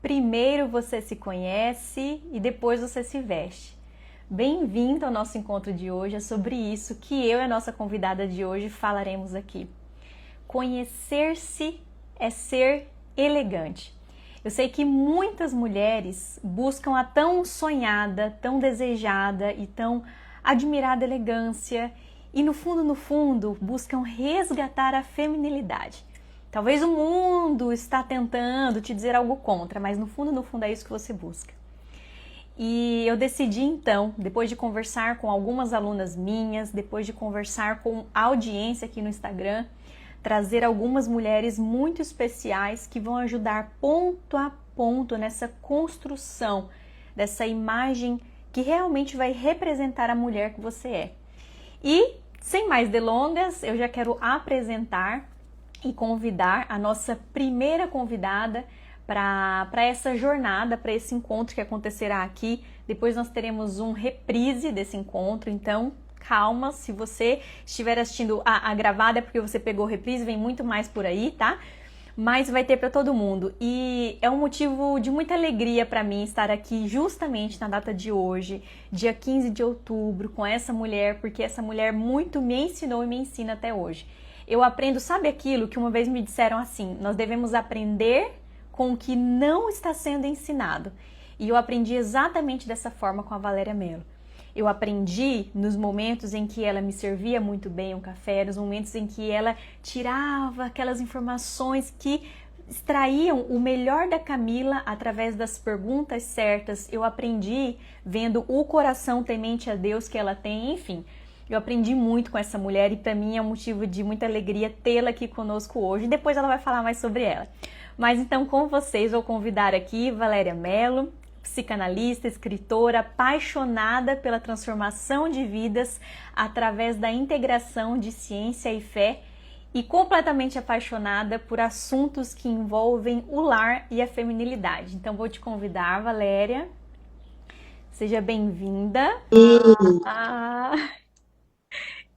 Primeiro você se conhece e depois você se veste. Bem-vindo ao nosso encontro de hoje. É sobre isso que eu e a nossa convidada de hoje falaremos aqui. Conhecer-se é ser elegante. Eu sei que muitas mulheres buscam a tão sonhada, tão desejada e tão admirada elegância e no fundo, buscam resgatar a feminilidade. Talvez o mundo está tentando te dizer algo contra, mas no fundo é isso que você busca. E eu decidi então, depois de conversar com algumas alunas minhas, depois de conversar com a audiência aqui no Instagram, trazer algumas mulheres muito especiais que vão ajudar ponto a ponto nessa construção dessa imagem que realmente vai representar a mulher que você é. E, sem mais delongas, eu já quero apresentar e convidar a nossa primeira convidada para essa jornada, para esse encontro que acontecerá aqui. Depois nós teremos um reprise desse encontro, então calma, se você estiver assistindo a gravada é porque você pegou reprise, vem muito mais por aí, tá? Mas vai ter para todo mundo e é um motivo de muita alegria para mim estar aqui justamente na data de hoje, dia 15 de outubro, com essa mulher, porque essa mulher muito me ensinou e me ensina até hoje. Eu aprendo, sabe aquilo que uma vez me disseram assim, nós devemos aprender com o que não está sendo ensinado. E eu aprendi exatamente dessa forma com a Valéria Mello. Eu aprendi nos momentos em que ela me servia muito bem um café, nos momentos em que ela tirava aquelas informações que extraíam o melhor da Camila através das perguntas certas. Eu aprendi vendo o coração temente a Deus que ela tem, enfim. Eu aprendi muito com essa mulher e para mim é um motivo de muita alegria tê-la aqui conosco hoje. E depois ela vai falar mais sobre ela. Mas então com vocês vou convidar aqui Valéria Mello, psicanalista, escritora, apaixonada pela transformação de vidas através da integração de ciência e fé e completamente apaixonada por assuntos que envolvem o lar e a feminilidade. Então vou te convidar, Valéria. Seja bem-vinda.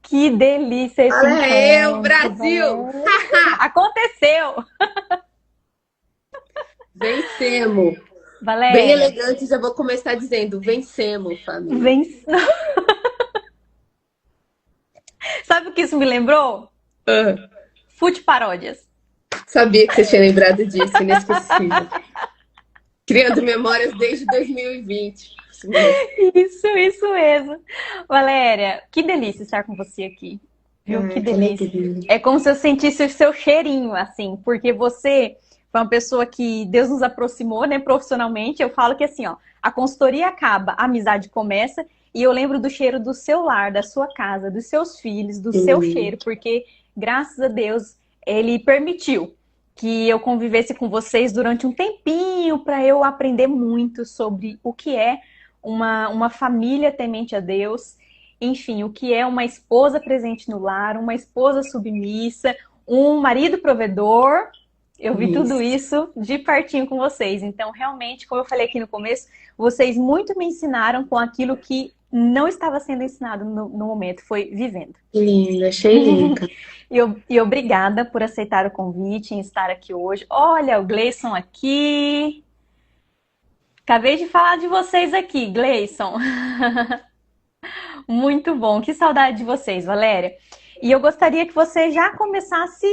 Que delícia esse Fala eu, encontro, Brasil! Valéria. Aconteceu! Vencemos! Bem Valéria, elegante, já vou começar dizendo: vencemos, família. vem. Sabe o que isso me lembrou? Ah, Fute paródias. sabia que você tinha lembrado disso, inesquecível. Criando memórias desde 2020. Isso mesmo. Isso mesmo. Valéria, que delícia estar com você aqui. Viu? Que Ai, que delícia. alegria. É como se eu sentisse o seu cheirinho, assim, porque você foi uma pessoa que Deus nos aproximou, né, profissionalmente. Eu falo que assim, ó, a consultoria acaba, a amizade começa, e eu lembro do cheiro do seu lar, da sua casa, dos seus filhos, do seu Sim. cheiro, porque graças a Deus ele permitiu que eu convivesse com vocês durante um tempinho para eu aprender muito sobre o que é uma família temente a Deus, enfim, o que é uma esposa presente no lar, uma esposa submissa, um marido provedor. Eu vi tudo Isso. isso de pertinho com vocês. Então, realmente, como eu falei aqui no começo, vocês muito me ensinaram com aquilo que não estava sendo ensinado no momento, foi vivendo. Que lindo, achei lindo. E obrigada por aceitar o convite em estar aqui hoje. Olha, o Gleison aqui. Acabei de falar de vocês aqui, Gleison. Muito bom, que saudade de vocês, Valéria. E eu gostaria que você já começasse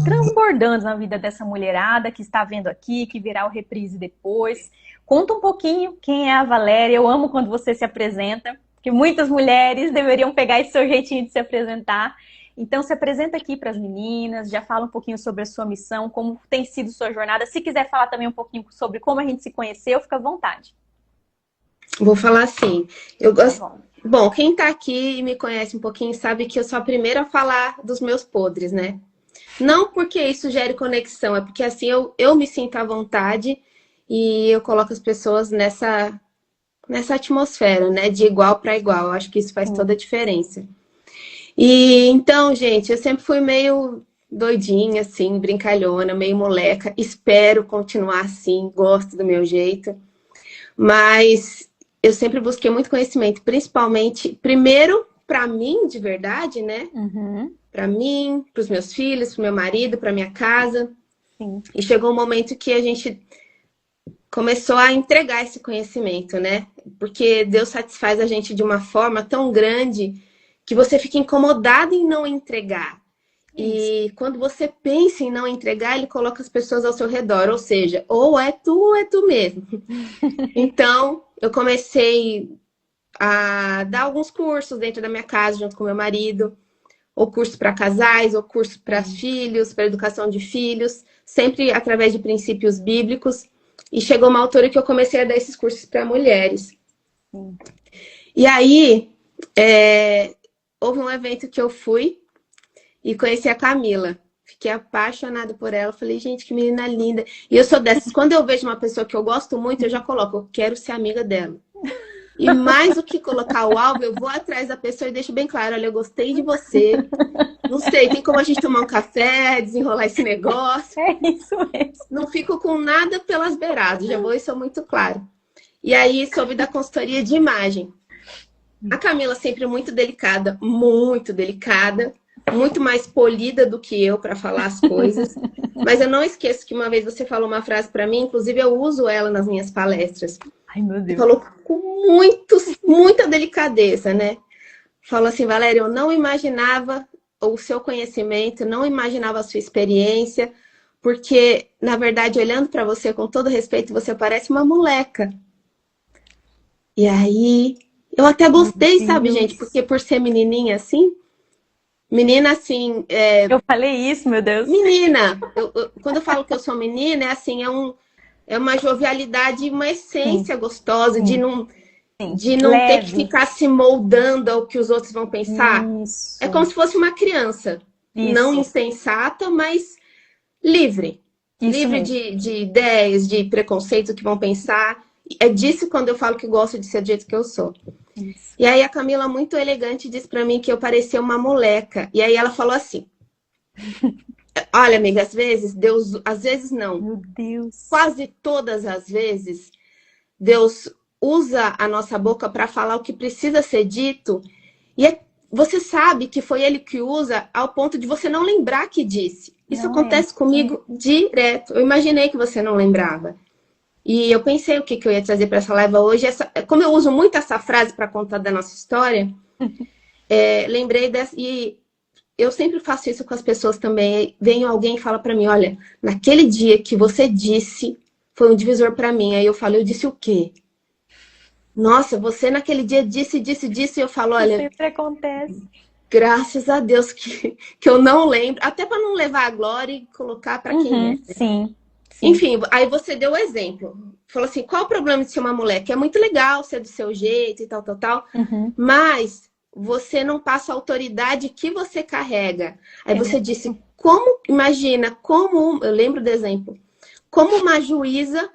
transbordando na vida dessa mulherada que está vendo aqui, que virá o reprise depois. Conta um pouquinho quem é a Valéria. Eu amo quando você se apresenta, porque muitas mulheres deveriam pegar esse seu jeitinho de se apresentar. Então, se apresenta aqui para as meninas, já fala um pouquinho sobre a sua missão, como tem sido sua jornada. Se quiser falar também um pouquinho sobre como a gente se conheceu, fica à vontade. Vou falar assim. Eu Tá gosto. bom. Bom, quem tá aqui e me conhece um pouquinho sabe que eu sou a primeira a falar dos meus podres, né? Não porque isso gere conexão, é porque assim eu me sinto à vontade e eu coloco as pessoas nessa atmosfera, né? De igual para igual. Eu acho que isso faz toda a Sim. diferença. E então, gente, eu sempre fui meio doidinha, assim, brincalhona, meio moleca. Espero continuar assim, gosto do meu jeito. Mas eu sempre busquei muito conhecimento, principalmente, primeiro, para mim, de verdade, né? Uhum. Para mim, para os meus filhos, para o meu marido, para minha casa. Sim. E chegou um momento que a gente começou a entregar esse conhecimento, né? Porque Deus satisfaz a gente de uma forma tão grande que você fica incomodado em não entregar. Isso. E quando você pensa em não entregar, ele coloca as pessoas ao seu redor, ou seja, ou é tu mesmo. Então, eu comecei a dar alguns cursos dentro da minha casa, junto com meu marido, ou curso para casais, ou curso para filhos, para educação de filhos, sempre através de princípios bíblicos. E chegou uma altura que eu comecei a dar esses cursos para mulheres. Sim. E aí, houve um evento que eu fui e conheci a Camila. Fiquei apaixonada por ela. Falei, gente, que menina linda. E eu sou dessas. Quando eu vejo uma pessoa que eu gosto muito, eu já coloco, eu quero ser amiga dela. E mais do que colocar o alvo, eu vou atrás da pessoa e deixo bem claro, olha, eu gostei de você. Não sei, tem como a gente tomar um café, desenrolar esse negócio. É isso mesmo. Não fico com nada pelas beiradas, já vou, isso é muito claro. E aí, soube da consultoria de imagem. A Camila sempre muito delicada, muito mais polida do que eu para falar as coisas. Mas eu não esqueço que uma vez você falou uma frase para mim, inclusive eu uso ela nas minhas palestras. Ai, meu Deus. Falou com muita delicadeza, né? Falou assim, Valéria, eu não imaginava o seu conhecimento, não imaginava a sua experiência, porque, na verdade, olhando para você com todo respeito, você parece uma moleca. E aí, eu até gostei, sabe, gente? Porque por ser menininha assim, menina assim, Eu falei isso, meu Deus. menina, quando eu falo que eu sou menina, é assim, é uma jovialidade, uma essência gostosa de não ter que Leve. ficar se moldando ao que os outros vão pensar. Isso. É como se fosse uma criança, não insensata, mas livre. Isso livre mesmo. de ideias, de preconceitos que vão pensar. É disso quando eu falo que gosto de ser do jeito que eu sou. Isso. E aí a Camila, muito elegante, disse pra mim que eu parecia uma moleca. E aí ela falou assim, olha, amiga, às vezes Deus... Às vezes não. Meu Deus. Quase todas as vezes, Deus usa a nossa boca para falar o que precisa ser dito. E você sabe que foi Ele que usa ao ponto de você não lembrar que disse. Isso acontece comigo direto. Eu imaginei que você não lembrava. E eu pensei o que eu ia trazer para essa live hoje. Como eu uso muito essa frase para contar da nossa história, lembrei dessa... E eu sempre faço isso com as pessoas também. Vem alguém e fala para mim, olha, naquele dia que você disse, foi um divisor para mim. Aí eu falo, eu disse o quê? Nossa, você naquele dia disse, e eu falo, olha... Sempre acontece. Graças a Deus que eu não lembro. Até para não levar a glória e colocar para quem é. Sim. Enfim, aí você deu o exemplo. Falou assim, qual o problema de ser uma mulher? Que é muito legal ser do seu jeito e tal, mas você não passa a autoridade que você carrega. Aí você disse, eu lembro do exemplo, como uma juíza,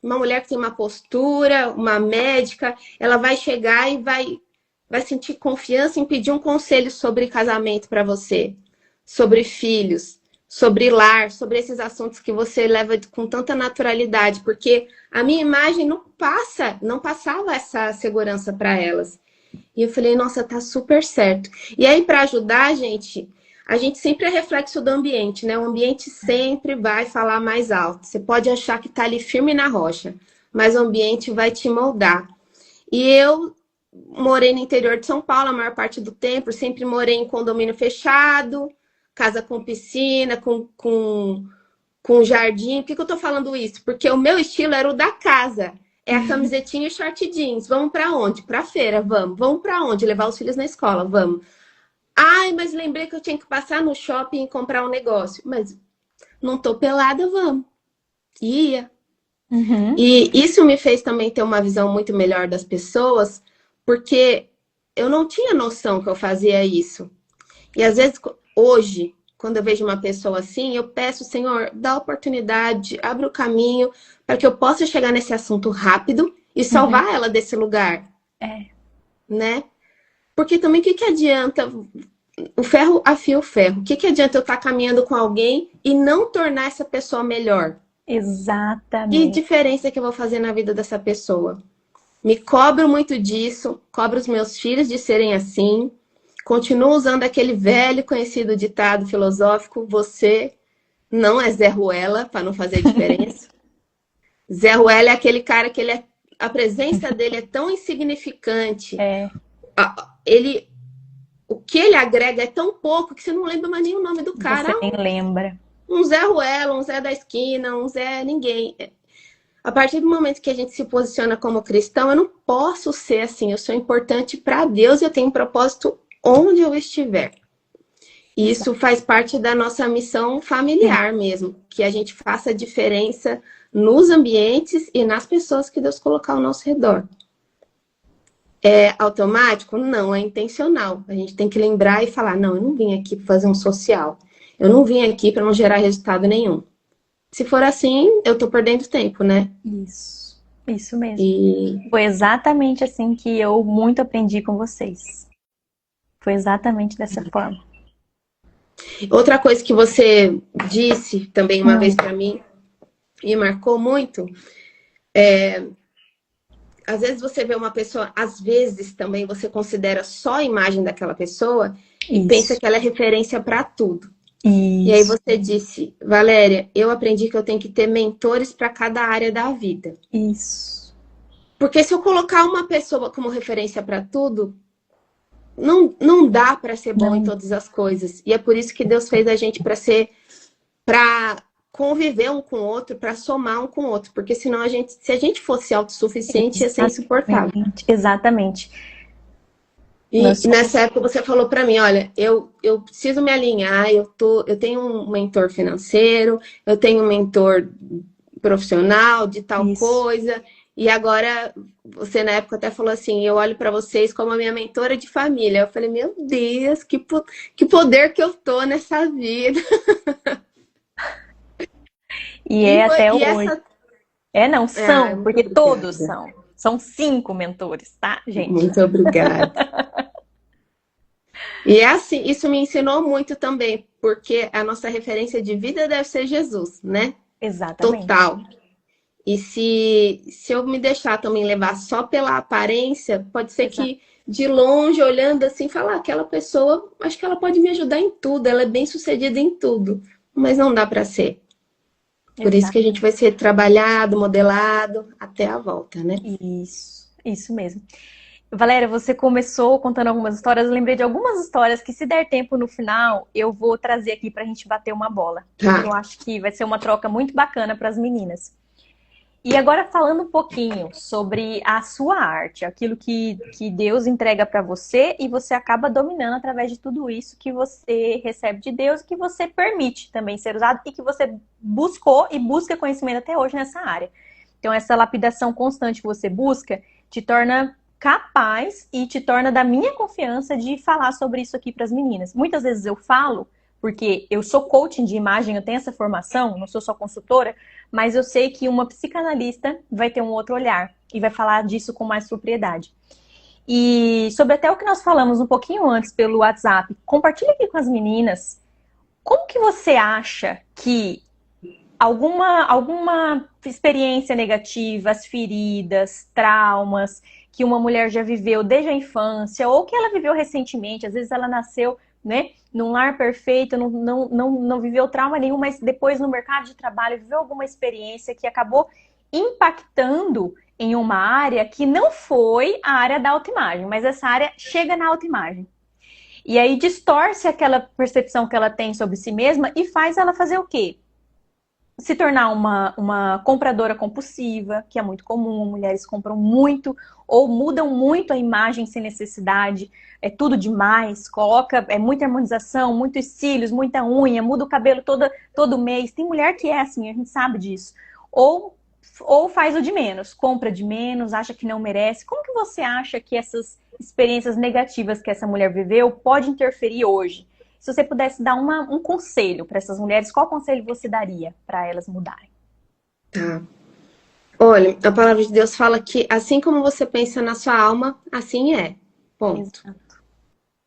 uma mulher que tem uma postura, uma médica, ela vai chegar e vai sentir confiança em pedir um conselho sobre casamento para você, sobre filhos, sobre lar, sobre esses assuntos que você leva com tanta naturalidade, porque a minha imagem não passava essa segurança para elas. E eu falei, nossa, tá super certo. E aí, para ajudar a gente sempre é reflexo do ambiente, né? O ambiente sempre vai falar mais alto. Você pode achar que tá ali firme na rocha, mas o ambiente vai te moldar. E eu morei no interior de São Paulo a maior parte do tempo, sempre morei em condomínio fechado, casa com piscina, com jardim. Por que eu tô falando isso? Porque o meu estilo era o da casa. É a camisetinha e short jeans. Vamos para onde? Pra feira, vamos. Vamos para onde? Levar os filhos na escola, vamos. Ai, mas lembrei que eu tinha que passar no shopping e comprar um negócio. Mas não tô pelada, vamos. Ia. E isso me fez também ter uma visão muito melhor das pessoas, porque eu não tinha noção que eu fazia isso. E às vezes, hoje, quando eu vejo uma pessoa assim, eu peço, Senhor, dá oportunidade, abre o caminho para que eu possa chegar nesse assunto rápido e salvar ela desse lugar. Né? Porque também o que adianta? O ferro afia o ferro. O que adianta eu estar caminhando com alguém e não tornar essa pessoa melhor? Exatamente. Que diferença que eu vou fazer na vida dessa pessoa? Me cobro muito disso, cobro os meus filhos de serem assim, continuo usando aquele velho conhecido ditado filosófico, você não é Zé Ruela, para não fazer diferença. Zé Ruela é aquele cara que a presença dele é tão insignificante. É, Ele, o que ele agrega é tão pouco que você não lembra mais nem o nome do cara. você nem lembra. Um Zé Ruela, um Zé da esquina, um Zé ninguém. A partir do momento que a gente se posiciona como cristão, eu não posso ser assim. Eu sou importante para Deus e eu tenho um propósito onde eu estiver. E isso faz parte da nossa missão familiar mesmo, que a gente faça a diferença nos ambientes e nas pessoas que Deus colocar ao nosso redor. É automático? Não, é intencional. A gente tem que lembrar e falar, não, eu não vim aqui para fazer um social. Eu não vim aqui para não gerar resultado nenhum. Se for assim, eu tô perdendo tempo, né? Isso mesmo. E Foi exatamente assim que eu muito aprendi com vocês. Foi exatamente dessa forma. outra coisa que você disse também uma vez para mim e marcou muito, às vezes você vê uma pessoa, às vezes também você considera só a imagem daquela pessoa e Isso. pensa que ela é referência para tudo. E aí Isso, você disse, Valéria, eu aprendi que eu tenho que ter mentores para cada área da vida. isso. Porque se eu colocar uma pessoa como referência para tudo, não dá para ser bom em Não. todas as coisas. E é por isso que Deus fez a gente para conviver um com o outro, para somar um com o outro. Porque senão se a gente fosse autossuficiente, ia ser insuportável. Exatamente. E Nós somos- nessa época você falou para mim, olha, eu preciso me alinhar, eu tenho um mentor financeiro, eu tenho um mentor profissional de tal Isso. coisa, e agora você na época até falou assim, eu olho para vocês como a minha mentora de família. Eu falei, meu Deus, que poder que eu tô nessa vida. E é até hoje. essa... Não, são, muito porque obrigada. todos são. São 5 mentores, tá, gente? Muito obrigada. E é assim, isso me ensinou muito também, porque a nossa referência de vida deve ser Jesus, né? Exatamente. Total. E se eu me deixar também levar só pela aparência, pode ser que de longe, olhando assim, falar, aquela pessoa, acho que ela pode me ajudar em tudo, ela é bem sucedida em tudo, mas não dá para ser. Por isso que a gente vai ser trabalhado, modelado, até a volta, né? Isso mesmo. Valéria, você começou contando algumas histórias, eu lembrei de algumas histórias que, se der tempo no final, eu vou trazer aqui pra gente bater uma bola. Tá. Eu acho que vai ser uma troca muito bacana para as meninas. E agora falando um pouquinho sobre a sua arte, aquilo que Deus entrega para você e você acaba dominando através de tudo isso que você recebe de Deus, que você permite também ser usado e que você buscou e busca conhecimento até hoje nessa área. Então essa lapidação constante que você busca te torna capaz e te torna da minha confiança de falar sobre isso aqui para as meninas. Muitas vezes eu falo, porque eu sou coaching de imagem, eu tenho essa formação, não sou só consultora, mas eu sei que uma psicanalista vai ter um outro olhar e vai falar disso com mais propriedade. E sobre até o que nós falamos um pouquinho antes pelo WhatsApp, compartilha aqui com as meninas como que você acha que alguma experiência negativa, as feridas, traumas que uma mulher já viveu desde a infância ou que ela viveu recentemente, às vezes ela nasceu, né, num lar perfeito, não viveu trauma nenhum, mas depois no mercado de trabalho viveu alguma experiência que acabou impactando em uma área que não foi a área da autoimagem, mas essa área chega na autoimagem. E aí distorce aquela percepção que ela tem sobre si mesma e faz ela fazer o quê? Se tornar uma compradora compulsiva, que é muito comum, mulheres compram muito ou mudam muito a imagem sem necessidade, é tudo demais, é muita harmonização, muitos cílios, muita unha, muda o cabelo todo mês. Tem mulher que é assim, a gente sabe disso. Ou faz o de menos, compra de menos, acha que não merece. Como que você acha que essas experiências negativas que essa mulher viveu pode interferir hoje? Se você pudesse dar um conselho para essas mulheres, qual conselho você daria para elas mudarem? Tá. Olha, a palavra de Deus fala que assim como você pensa na sua alma, assim é. Ponto. Exato.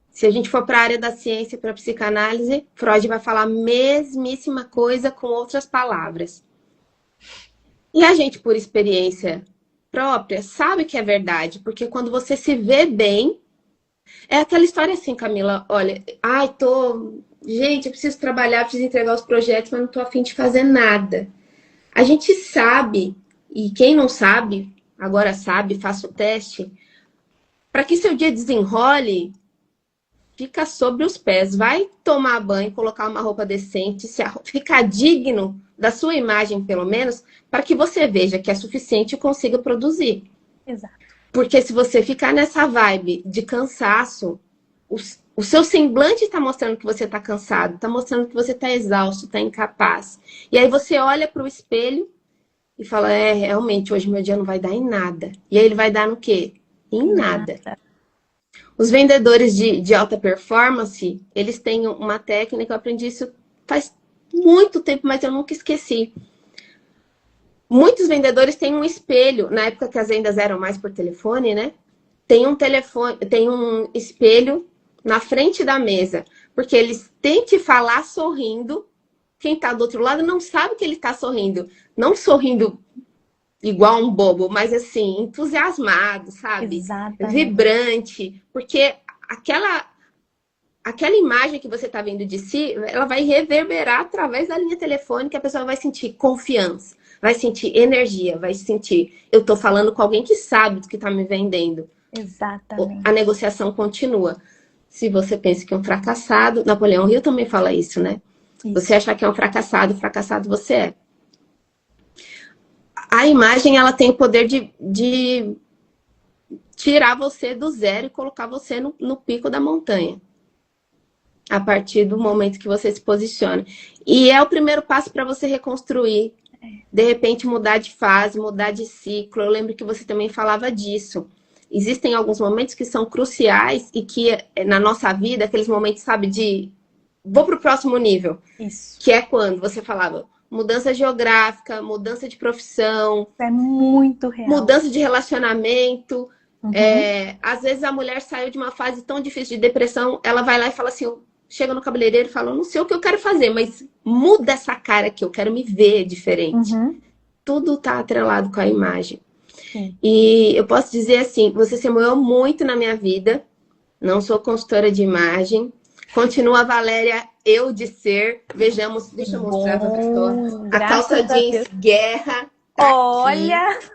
Se a gente for para a área da ciência e para a psicanálise, Freud vai falar a mesmíssima coisa com outras palavras. E a gente, por experiência própria, sabe que é verdade, porque quando você se vê bem, é aquela história assim, Camila, olha, gente, eu preciso trabalhar, preciso entregar os projetos, mas não tô a fim de fazer nada. A gente sabe E quem não sabe, agora sabe, faça o teste. Para que seu dia desenrole, fica sobre os pés. Vai tomar banho, colocar uma roupa decente, ficar digno da sua imagem, pelo menos, para que você veja que é suficiente e consiga produzir. Exato. Porque se você ficar nessa vibe de cansaço, o seu semblante está mostrando que você está cansado, está mostrando que você está exausto, está incapaz. E aí você olha para o espelho e fala, realmente, hoje meu dia não vai dar em nada. E aí ele vai dar no quê? Em nada. Os vendedores de alta performance, eles têm uma técnica, eu aprendi isso faz muito tempo, mas eu nunca esqueci. Muitos vendedores têm um espelho, na época que as vendas eram mais por telefone, né? Tem um espelho na frente da mesa, porque eles têm que falar sorrindo. Quem está do outro lado não sabe que ele está sorrindo. Não sorrindo igual um bobo, mas assim, entusiasmado, sabe? Exatamente. Vibrante. Porque aquela imagem que você está vendo de si, ela vai reverberar através da linha telefônica, a pessoa vai sentir confiança, vai sentir energia, vai sentir, eu estou falando com alguém que sabe do que está me vendendo. Exatamente. A negociação continua. Se você pensa que é um fracassado, Napoleão Hill também fala isso, né? Isso. Você achar que é um fracassado, fracassado você é. A imagem, ela tem o poder de tirar você do zero e colocar você no pico da montanha. A partir do momento que você se posiciona. E é o primeiro passo para você reconstruir. De repente, mudar de fase, mudar de ciclo. Eu lembro que você também falava disso. Existem alguns momentos que são cruciais e que, na nossa vida, aqueles momentos, sabe, de vou para o próximo nível. Isso. Que é quando você falava mudança geográfica, mudança de profissão. É muito real. Mudança de relacionamento. Uhum. Às vezes a mulher saiu de uma fase tão difícil de depressão, ela vai lá e fala assim, chega no cabeleireiro e fala, não sei o que eu quero fazer, mas muda essa cara aqui, eu quero me ver diferente. Uhum. Tudo tá atrelado com a imagem. Sim. E eu posso dizer assim, você se moveu muito na minha vida, não sou consultora de imagem, continua a Valéria, eu de ser, vejamos, deixa eu mostrar pra pessoa, a calça jeans guerra, tá olha, aqui,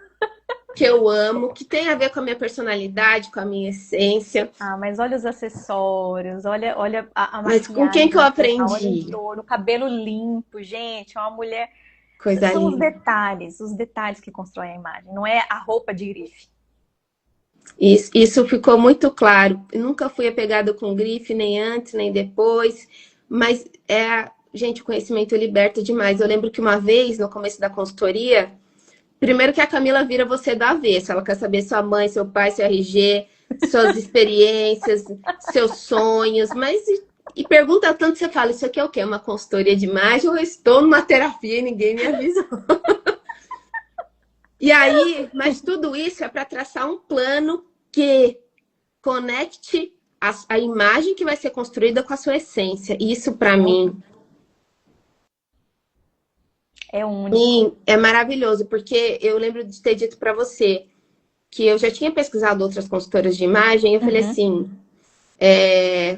que eu amo, que tem a ver com a minha personalidade, com a minha essência. Ah, mas olha os acessórios, olha a mas maquiagem. com quem que eu aprendi? O cabelo limpo, gente, é uma mulher... Coisa São linda. os detalhes que constroem a imagem, não é a roupa de grife. Isso ficou muito claro. Eu nunca fui apegada com grife, nem antes, nem depois. Mas, gente, o conhecimento liberta demais. Eu lembro que uma vez, no começo da consultoria, primeiro que a Camila vira você do avesso. Ela quer saber sua mãe, seu pai, seu RG, suas experiências, seus sonhos. Mas, e pergunta tanto, você fala, isso aqui é o quê? Uma consultoria de imagem ou eu estou numa terapia e ninguém me avisou? E aí, mas tudo isso é para traçar um plano que conecte a imagem que vai ser construída com a sua essência. Isso, para mim, é único. Sim, é maravilhoso, porque eu lembro de ter dito para você que eu já tinha pesquisado outras consultoras de imagem, eu falei assim,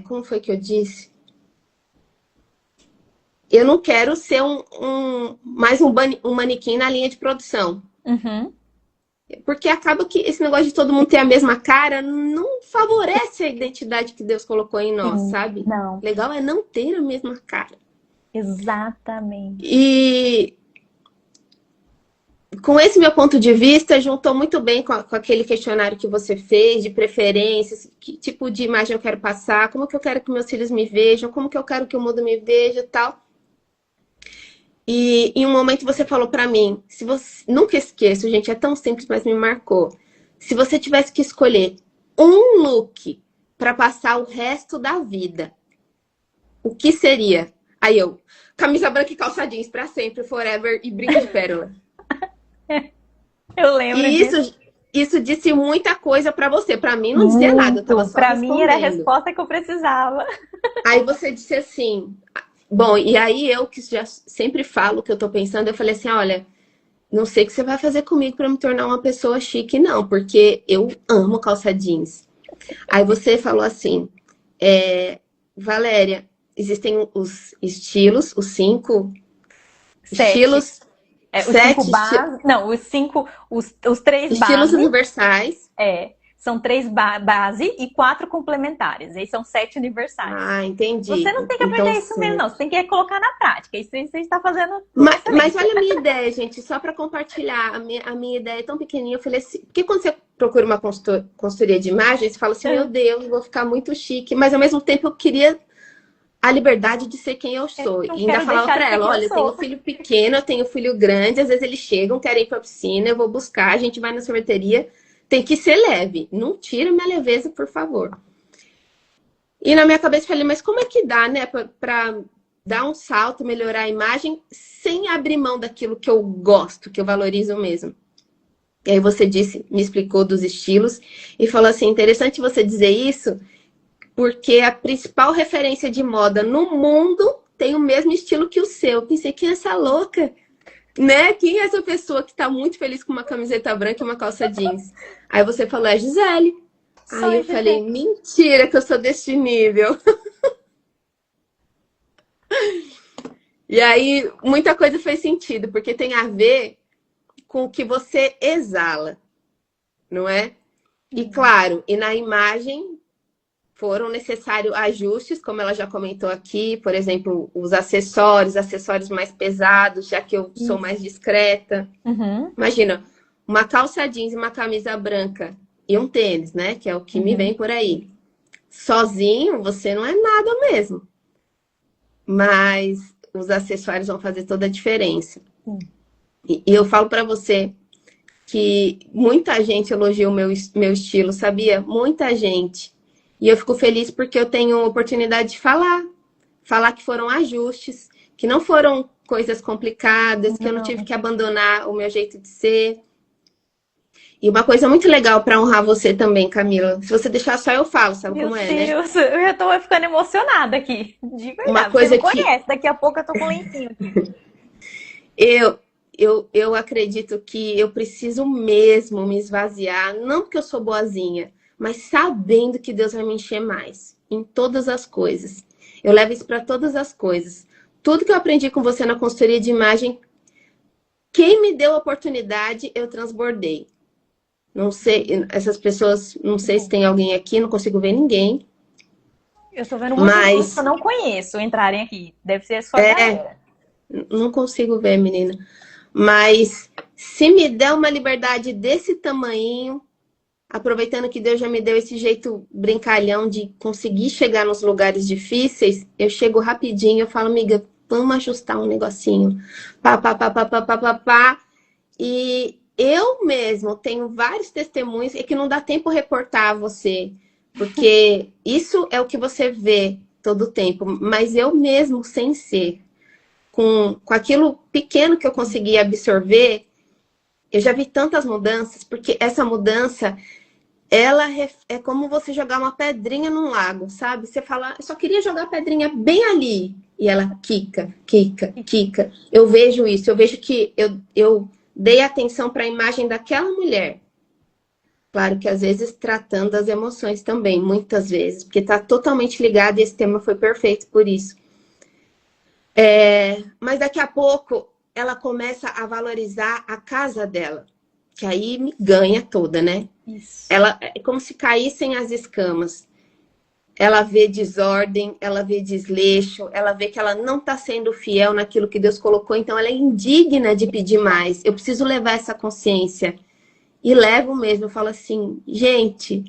como foi que eu disse? Eu não quero ser mais um manequim na linha de produção. Uhum. Porque acaba que esse negócio de todo mundo ter a mesma cara não favorece a identidade que Deus colocou em nós, sabe? Não. Legal é não ter a mesma cara. Exatamente. E com esse meu ponto de vista, juntou muito bem com aquele questionário que você fez, de preferências, que tipo de imagem eu quero passar, como que eu quero que meus filhos me vejam, como que eu quero que o mundo me veja e tal. E em um momento você falou pra mim, se você nunca esqueço, gente, é tão simples, mas me marcou. Se você tivesse que escolher um look para passar o resto da vida, o que seria? Aí eu, camisa branca e calça jeans para sempre, forever e brinco de pérola. Eu lembro disso. Isso disse muita coisa para você. Para mim não dizia nada, eu tava só pra respondendo. mim era a resposta que eu precisava. Aí você disse assim... Bom, e aí eu que já sempre falo o que eu tô pensando, eu falei assim, olha, não sei o que você vai fazer comigo para me tornar uma pessoa chique, não, porque eu amo calça jeans. Aí você falou assim, Valéria, existem os estilos, os 5 estilos, Os cinco 7 bases. Não, os três estilos bases. universais. São 3 base e 4 complementares. Aí são 7 universais. Ah, entendi. Você não tem que Então, aprender isso mesmo, não. Você tem que colocar na prática. Isso você está fazendo. Mas olha a minha ideia, gente, só para compartilhar. A minha ideia é tão pequenininha. Eu falei assim, porque quando você procura uma consultoria de imagem, você fala assim, meu Deus, vou ficar muito chique. Mas ao mesmo tempo eu queria a liberdade de ser quem eu sou. E ainda falava para ela, olha, eu tenho um filho pequeno, eu tenho um filho grande, às vezes eles chegam, querem ir para a piscina, eu vou buscar, a gente vai na sorveteria. Tem que ser leve. Não tira minha leveza, por favor. E na minha cabeça eu falei, mas como é que dá, né? Pra dar um salto, melhorar a imagem, sem abrir mão daquilo que eu gosto, que eu valorizo mesmo. E aí você me explicou dos estilos e falou assim, interessante você dizer isso, porque a principal referência de moda no mundo tem o mesmo estilo que o seu. Eu pensei, quem é essa louca? Né? Quem é essa pessoa que tá muito feliz com uma camiseta branca e uma calça jeans? Aí você falou, é Gisele. Aí eu falei, mentira que eu sou deste nível. E aí, muita coisa fez sentido, porque tem a ver com o que você exala, não é? E claro, e na imagem foram necessários ajustes, como ela já comentou aqui, por exemplo, os acessórios mais pesados, já que eu sou mais discreta. Imagina, uma calça jeans e uma camisa branca e um tênis, né? Que é o que me vem por aí. Sozinho, você não é nada mesmo. Mas os acessórios vão fazer toda a diferença. E eu falo para você que muita gente elogia o meu estilo, sabia? Muita gente. E eu fico feliz porque eu tenho a oportunidade de falar que foram ajustes, que não foram coisas complicadas, que eu não tive que abandonar o meu jeito de ser. E uma coisa muito legal para honrar você também, Camila. Se você deixar só eu falo, sabe como é, né? Meu Deus, eu já tô ficando emocionada aqui. De verdade, uma coisa você não conhece. Daqui a pouco eu tô com lencinho aqui. Eu acredito que eu preciso mesmo me esvaziar, não porque eu sou boazinha, mas sabendo que Deus vai me encher mais em todas as coisas. Eu levo isso para todas as coisas. Tudo que eu aprendi com você na consultoria de imagem, quem me deu a oportunidade, eu transbordei. Não sei, essas pessoas, não sei se tem alguém aqui, não consigo ver ninguém. Eu tô vendo muitas pessoas que eu não conheço entrarem aqui. Deve ser só galera. Não consigo ver, menina. Mas se me der uma liberdade desse tamanho, aproveitando que Deus já me deu esse jeito brincalhão de conseguir chegar nos lugares difíceis, eu chego rapidinho, eu falo, amiga, vamos ajustar um negocinho. Pá, pá, pá, pá, pá, pá, pá, pá. E eu mesmo tenho vários testemunhos, e que não dá tempo reportar a você, porque isso é o que você vê todo o tempo, mas eu mesmo, sem ser, com aquilo pequeno que eu consegui absorver, eu já vi tantas mudanças, porque essa mudança, ela é como você jogar uma pedrinha num lago, sabe? Você fala, eu só queria jogar a pedrinha bem ali, e ela quica, quica, quica. Eu vejo isso, eu vejo que eu dei atenção para a imagem daquela mulher. Claro que às vezes tratando das emoções também, muitas vezes, porque está totalmente ligado e esse tema foi perfeito por isso. Mas daqui a pouco ela começa a valorizar a casa dela, que aí me ganha toda, né? Isso. Ela é como se caíssem as escamas. Ela vê desordem, ela vê desleixo, ela vê que ela não está sendo fiel naquilo que Deus colocou, então ela é indigna de pedir mais. Eu preciso levar essa consciência. E levo mesmo, eu falo assim, gente,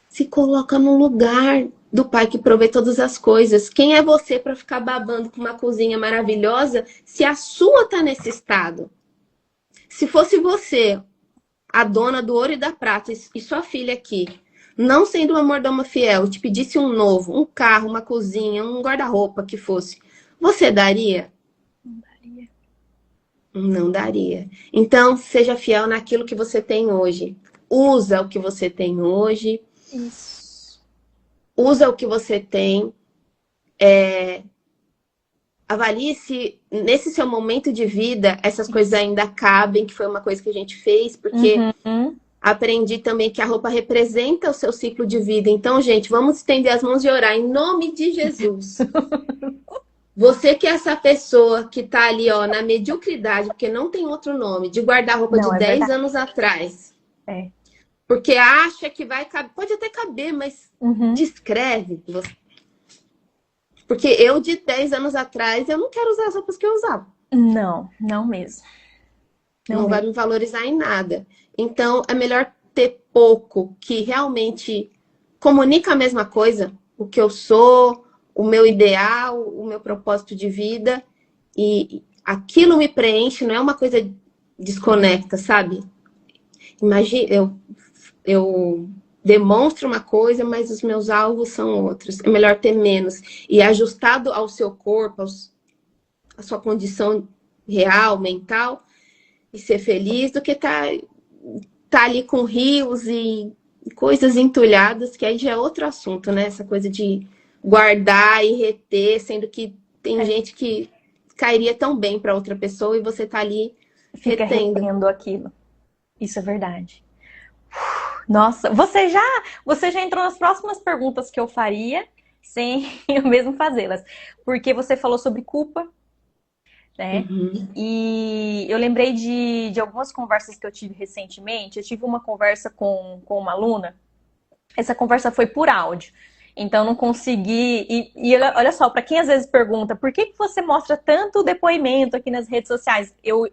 se coloca no lugar do Pai que provê todas as coisas. Quem é você para ficar babando com uma cozinha maravilhosa se a sua tá nesse estado? Se fosse você, a dona do ouro e da prata, e sua filha aqui, não sendo uma mordomia fiel, te pedisse um novo, um carro, uma cozinha, um guarda-roupa que fosse, você daria? Não daria. Não daria. Então, seja fiel naquilo que você tem hoje. Usa o que você tem hoje. Isso. Usa o que você tem. Avalie se nesse seu momento de vida essas coisas ainda cabem, que foi uma coisa que a gente fez, porque aprendi também que a roupa representa o seu ciclo de vida. Então, gente, vamos estender as mãos e orar em nome de Jesus. Você que é essa pessoa que tá ali, ó, na mediocridade, porque não tem outro nome, de guarda-roupa de Não, é 10 verdade. anos atrás, É. porque acha que vai caber, pode até caber, mas Uhum. descreve. Porque eu, de 10 anos atrás, eu não quero usar as roupas que eu usava. Não, não mesmo. Não Não vai mesmo. me valorizar em nada. Então, é melhor ter pouco que realmente comunica a mesma coisa, o que eu sou, o meu ideal, o meu propósito de vida, e aquilo me preenche, não é uma coisa desconecta, sabe? Imagina, eu demonstro uma coisa, mas os meus alvos são outros. É melhor ter menos. E ajustado ao seu corpo, à sua condição real, mental, e ser feliz, do que tá ali com rios e coisas entulhadas, que aí já é outro assunto, né? Essa coisa de guardar e reter, sendo que tem É. gente que cairia tão bem para outra pessoa e você tá ali Fica retendo. retendo aquilo. Isso é verdade. Nossa, você já entrou nas próximas perguntas que eu faria sem eu mesmo fazê-las. Porque você falou sobre culpa, né? Uhum. E eu lembrei de algumas conversas que eu tive recentemente. Eu tive uma conversa com uma aluna. Essa conversa foi por áudio. Então não consegui. E olha só, para quem às vezes pergunta por que você mostra tanto depoimento aqui nas redes sociais, eu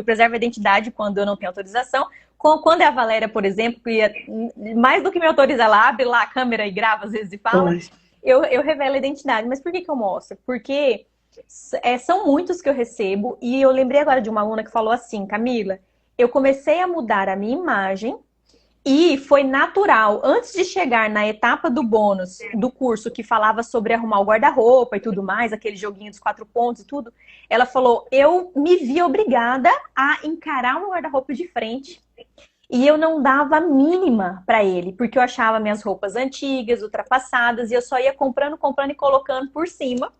preservo a identidade quando eu não tenho autorização. Quando é a Valéria, por exemplo, que mais do que me autoriza, ela abre lá a câmera e grava às vezes e fala, Pois. eu revelo a identidade. Mas por que eu mostro? Porque são muitos que eu recebo, e eu lembrei agora de uma aluna que falou assim: Camila, eu comecei a mudar a minha imagem e foi natural, antes de chegar na etapa do bônus do curso que falava sobre arrumar o guarda-roupa e tudo mais, aquele joguinho dos 4 pontos e tudo, ela falou, eu me vi obrigada a encarar o guarda-roupa de frente e eu não dava a mínima para ele, porque eu achava minhas roupas antigas, ultrapassadas, e eu só ia comprando, comprando e colocando por cima.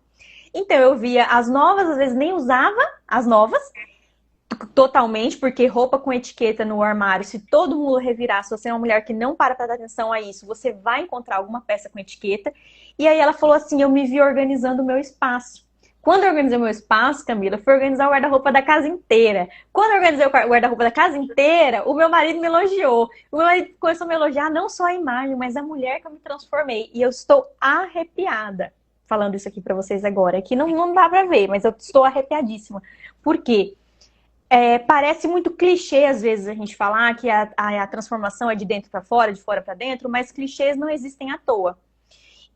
Então eu via as novas, às vezes nem usava as novas, totalmente, porque roupa com etiqueta no armário, se todo mundo revirar, se você é uma mulher que não para dar atenção a isso, você vai encontrar alguma peça com etiqueta. E aí ela falou assim, eu me vi organizando o meu espaço. Quando eu organizei o meu espaço, Camila, foi organizar o guarda-roupa da casa inteira. Quando eu organizei o guarda-roupa da casa inteira, o meu marido me elogiou. O meu marido começou a me elogiar não só a imagem, mas a mulher que eu me transformei. E eu estou arrepiada falando isso aqui para vocês agora. Aqui não dá para ver, mas eu estou arrepiadíssima. Por quê? Parece muito clichê, às vezes, a gente falar que a transformação é de dentro para fora, de fora para dentro, mas clichês não existem à toa.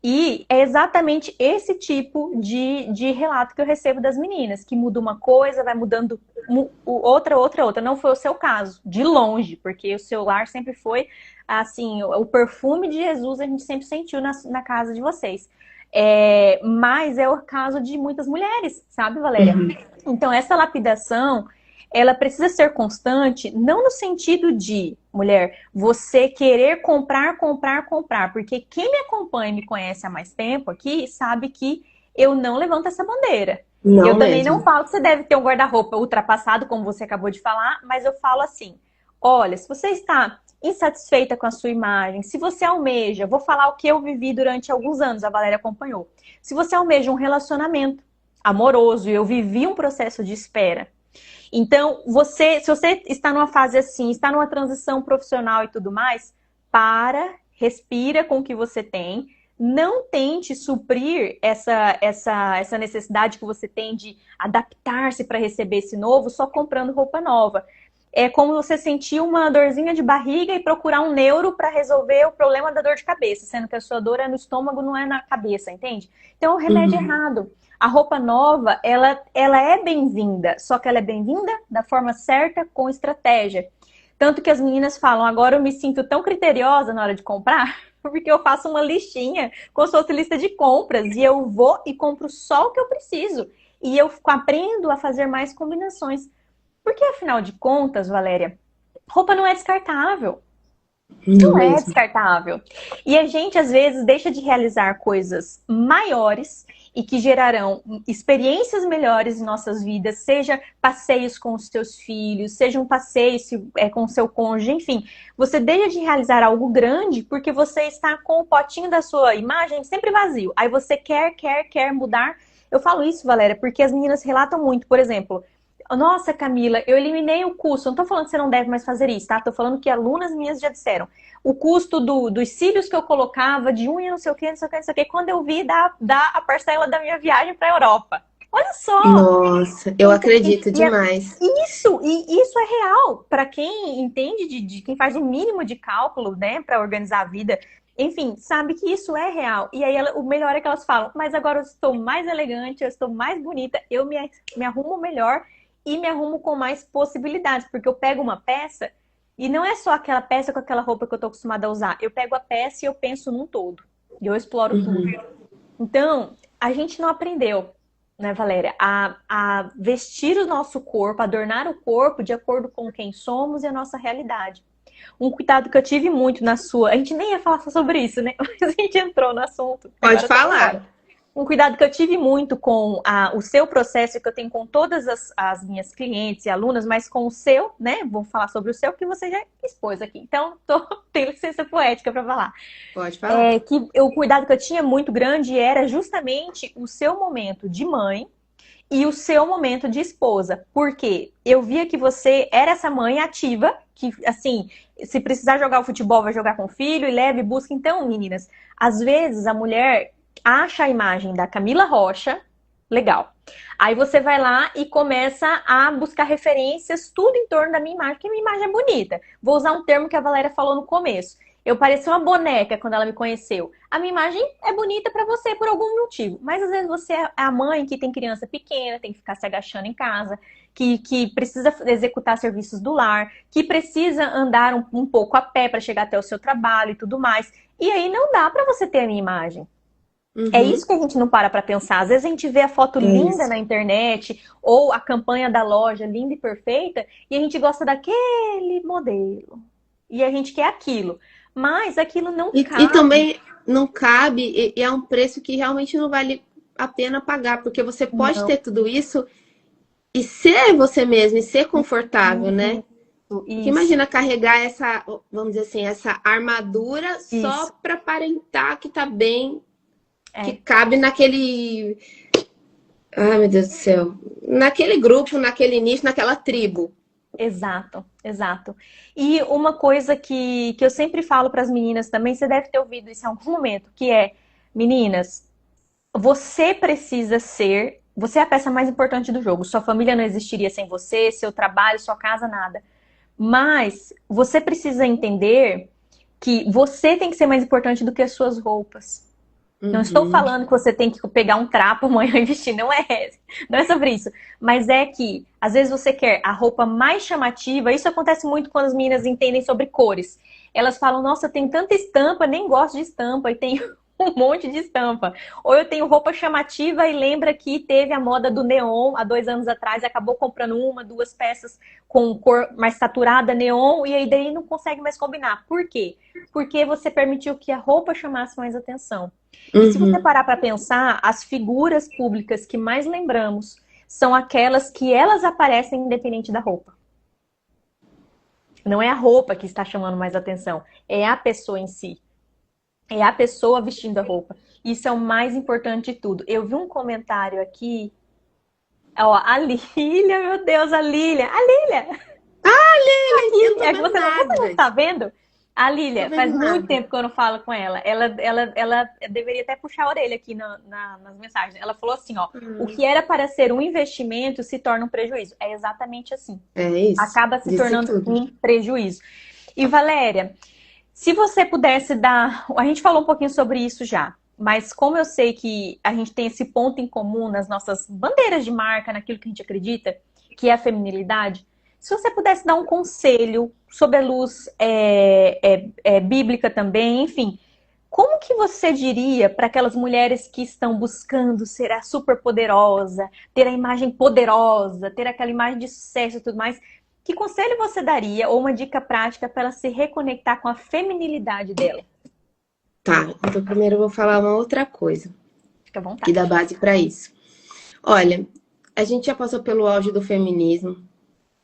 E é exatamente esse tipo de relato que eu recebo das meninas, que muda uma coisa, vai mudando outra, outra, outra. Não foi o seu caso, de longe, porque o seu lar sempre foi, assim, o perfume de Jesus a gente sempre sentiu na casa de vocês. Mas é o caso de muitas mulheres, sabe, Valéria? Uhum. Então, essa lapidação ela precisa ser constante, não no sentido de, mulher, você querer comprar, comprar, comprar, porque quem me acompanha e me conhece há mais tempo aqui sabe que eu não levanto essa bandeira. Não Eu também não mesmo. falo que você deve ter um guarda-roupa ultrapassado, como você acabou de falar, mas eu falo assim, olha, se você está insatisfeita com a sua imagem, se você almeja, vou falar o que eu vivi durante alguns anos, a Valéria acompanhou, se você almeja um relacionamento amoroso, e eu vivi um processo de espera, então, se você está numa fase assim, está numa transição profissional e tudo mais, respira com o que você tem, não tente suprir essa necessidade que você tem de adaptar-se para receber esse novo só comprando roupa nova. É como você sentir uma dorzinha de barriga e procurar um neuro para resolver o problema da dor de cabeça, sendo que a sua dor é no estômago, não é na cabeça, entende? Então, é o remédio errado. A roupa nova, ela é bem-vinda, só que ela é bem-vinda da forma certa, com estratégia. Tanto que as meninas falam, agora eu me sinto tão criteriosa na hora de comprar, porque eu faço uma listinha com sua lista de compras e eu vou e compro só o que eu preciso. E eu aprendo a fazer mais combinações. Porque, afinal de contas, Valéria, roupa não é descartável. Não Não é mesmo. descartável. E a gente, às vezes, deixa de realizar coisas maiores e que gerarão experiências melhores em nossas vidas, seja passeios com os seus filhos, seja um passeio com o seu cônjuge, enfim. Você deixa de realizar algo grande porque você está com o potinho da sua imagem sempre vazio. Aí você quer mudar. Eu falo isso, Valéria, porque as meninas relatam muito. Por exemplo, nossa, Camila, eu eliminei o custo. Não tô falando que você não deve mais fazer isso, tá? Tô falando que alunas minhas já disseram. O custo dos cílios que eu colocava, de unha, não sei o que, não sei o que, não sei o que. Quando eu vi, dá a parcela da minha viagem pra Europa. Olha só! Nossa, eu acredito demais. Isso é real. Para quem entende de quem faz o mínimo de cálculo, né, para organizar a vida, enfim, sabe que isso é real. E aí o melhor é que elas falam, mas agora eu estou mais elegante, eu estou mais bonita, eu me arrumo melhor e me arrumo com mais possibilidades, porque eu pego uma peça e não é só aquela peça com aquela roupa que eu estou acostumada a usar. Eu pego a peça e eu penso num todo. E eu exploro tudo. Então, a gente não aprendeu, né, Valéria, a vestir o nosso corpo, adornar o corpo de acordo com quem somos e a nossa realidade. Um cuidado que eu tive muito na sua... A gente nem ia falar sobre isso, né? Mas a gente entrou no assunto. Pode falar. Um cuidado que eu tive muito com o seu processo, que eu tenho com todas as minhas clientes e alunas, mas com o seu, né? Vou falar sobre o seu, que você já expôs aqui. Então, tenho licença poética para falar. Pode falar. Que o cuidado que eu tinha muito grande era justamente o seu momento de mãe e o seu momento de esposa. Porque eu via que você era essa mãe ativa, que, assim, se precisar jogar o futebol, vai jogar com o filho e leva e busca. Então, meninas, às vezes a mulher acha a imagem da Camila Rocha legal. Aí você vai lá e começa a buscar referências, tudo em torno da minha imagem, porque a minha imagem é bonita. Vou usar um termo que a Valéria falou no começo. Eu parecia uma boneca quando ela me conheceu. A minha imagem é bonita pra você por algum motivo. Mas às vezes você é a mãe que tem criança pequena, tem que ficar se agachando em casa, que precisa executar serviços do lar, que precisa andar um pouco a pé para chegar até o seu trabalho e tudo mais. E aí não dá pra você ter a minha imagem. É isso que a gente não para pensar. Às vezes a gente vê a foto linda na internet ou a campanha da loja linda e perfeita e a gente gosta daquele modelo. E a gente quer aquilo. Mas aquilo não cabe. E também não cabe e é um preço que realmente não vale a pena pagar, porque você pode ter tudo isso e ser você mesmo, e ser confortável, né? Porque imagina carregar essa, vamos dizer assim, essa armadura só para aparentar que tá bem, que cabe naquele... Ai, meu Deus do céu. Naquele grupo, naquele nicho, naquela tribo. Exato, exato. E uma coisa que eu sempre falo para as meninas também, você deve ter ouvido isso em algum momento, que é, meninas, você precisa ser, você é a peça mais importante do jogo. Sua família não existiria sem você, seu trabalho, sua casa, nada. Mas você precisa entender que você tem que ser mais importante do que as suas roupas. Não estou falando que você tem que pegar um trapo amanhã e vestir, não é sobre isso. Mas é que, às vezes você quer a roupa mais chamativa, isso acontece muito quando as meninas entendem sobre cores. Elas falam, nossa, eu tenho tanta estampa, nem gosto de estampa, e tenho um monte de estampa. Ou eu tenho roupa chamativa e lembra que teve a moda do neon há 2 anos atrás, e acabou comprando 1, 2 peças com cor mais saturada, neon, e aí daí não consegue mais combinar. Por quê? Porque você permitiu que a roupa chamasse mais atenção. E se você parar para pensar, as figuras públicas que mais lembramos são aquelas que elas aparecem independente da roupa. Não é a roupa que está chamando mais atenção, é a pessoa em si. É a pessoa vestindo a roupa. Isso é o mais importante de tudo. Eu vi um comentário aqui. Ó, a Lília, meu Deus, a Lília! A Lília! Lília, Você não está vendo? A Lília, faz muito tempo que eu não falo com ela. Ela deveria até puxar a orelha aqui nas mensagens. Ela falou assim, ó, o que era para ser um investimento se torna um prejuízo. É exatamente assim. É isso. Acaba se tornando um prejuízo. E Valéria, se você pudesse dar... A gente falou um pouquinho sobre isso já, mas como eu sei que a gente tem esse ponto em comum nas nossas bandeiras de marca, naquilo que a gente acredita, que é a feminilidade, se você pudesse dar um conselho sob a luz bíblica também, enfim, como que você diria para aquelas mulheres que estão buscando ser a super poderosa, ter a imagem poderosa, ter aquela imagem de sucesso e tudo mais, que conselho você daria ou uma dica prática para ela se reconectar com a feminilidade dela? Tá, então primeiro eu vou falar uma outra coisa. Fica à vontade. Que dá base para isso. Olha, a gente já passou pelo auge do feminismo,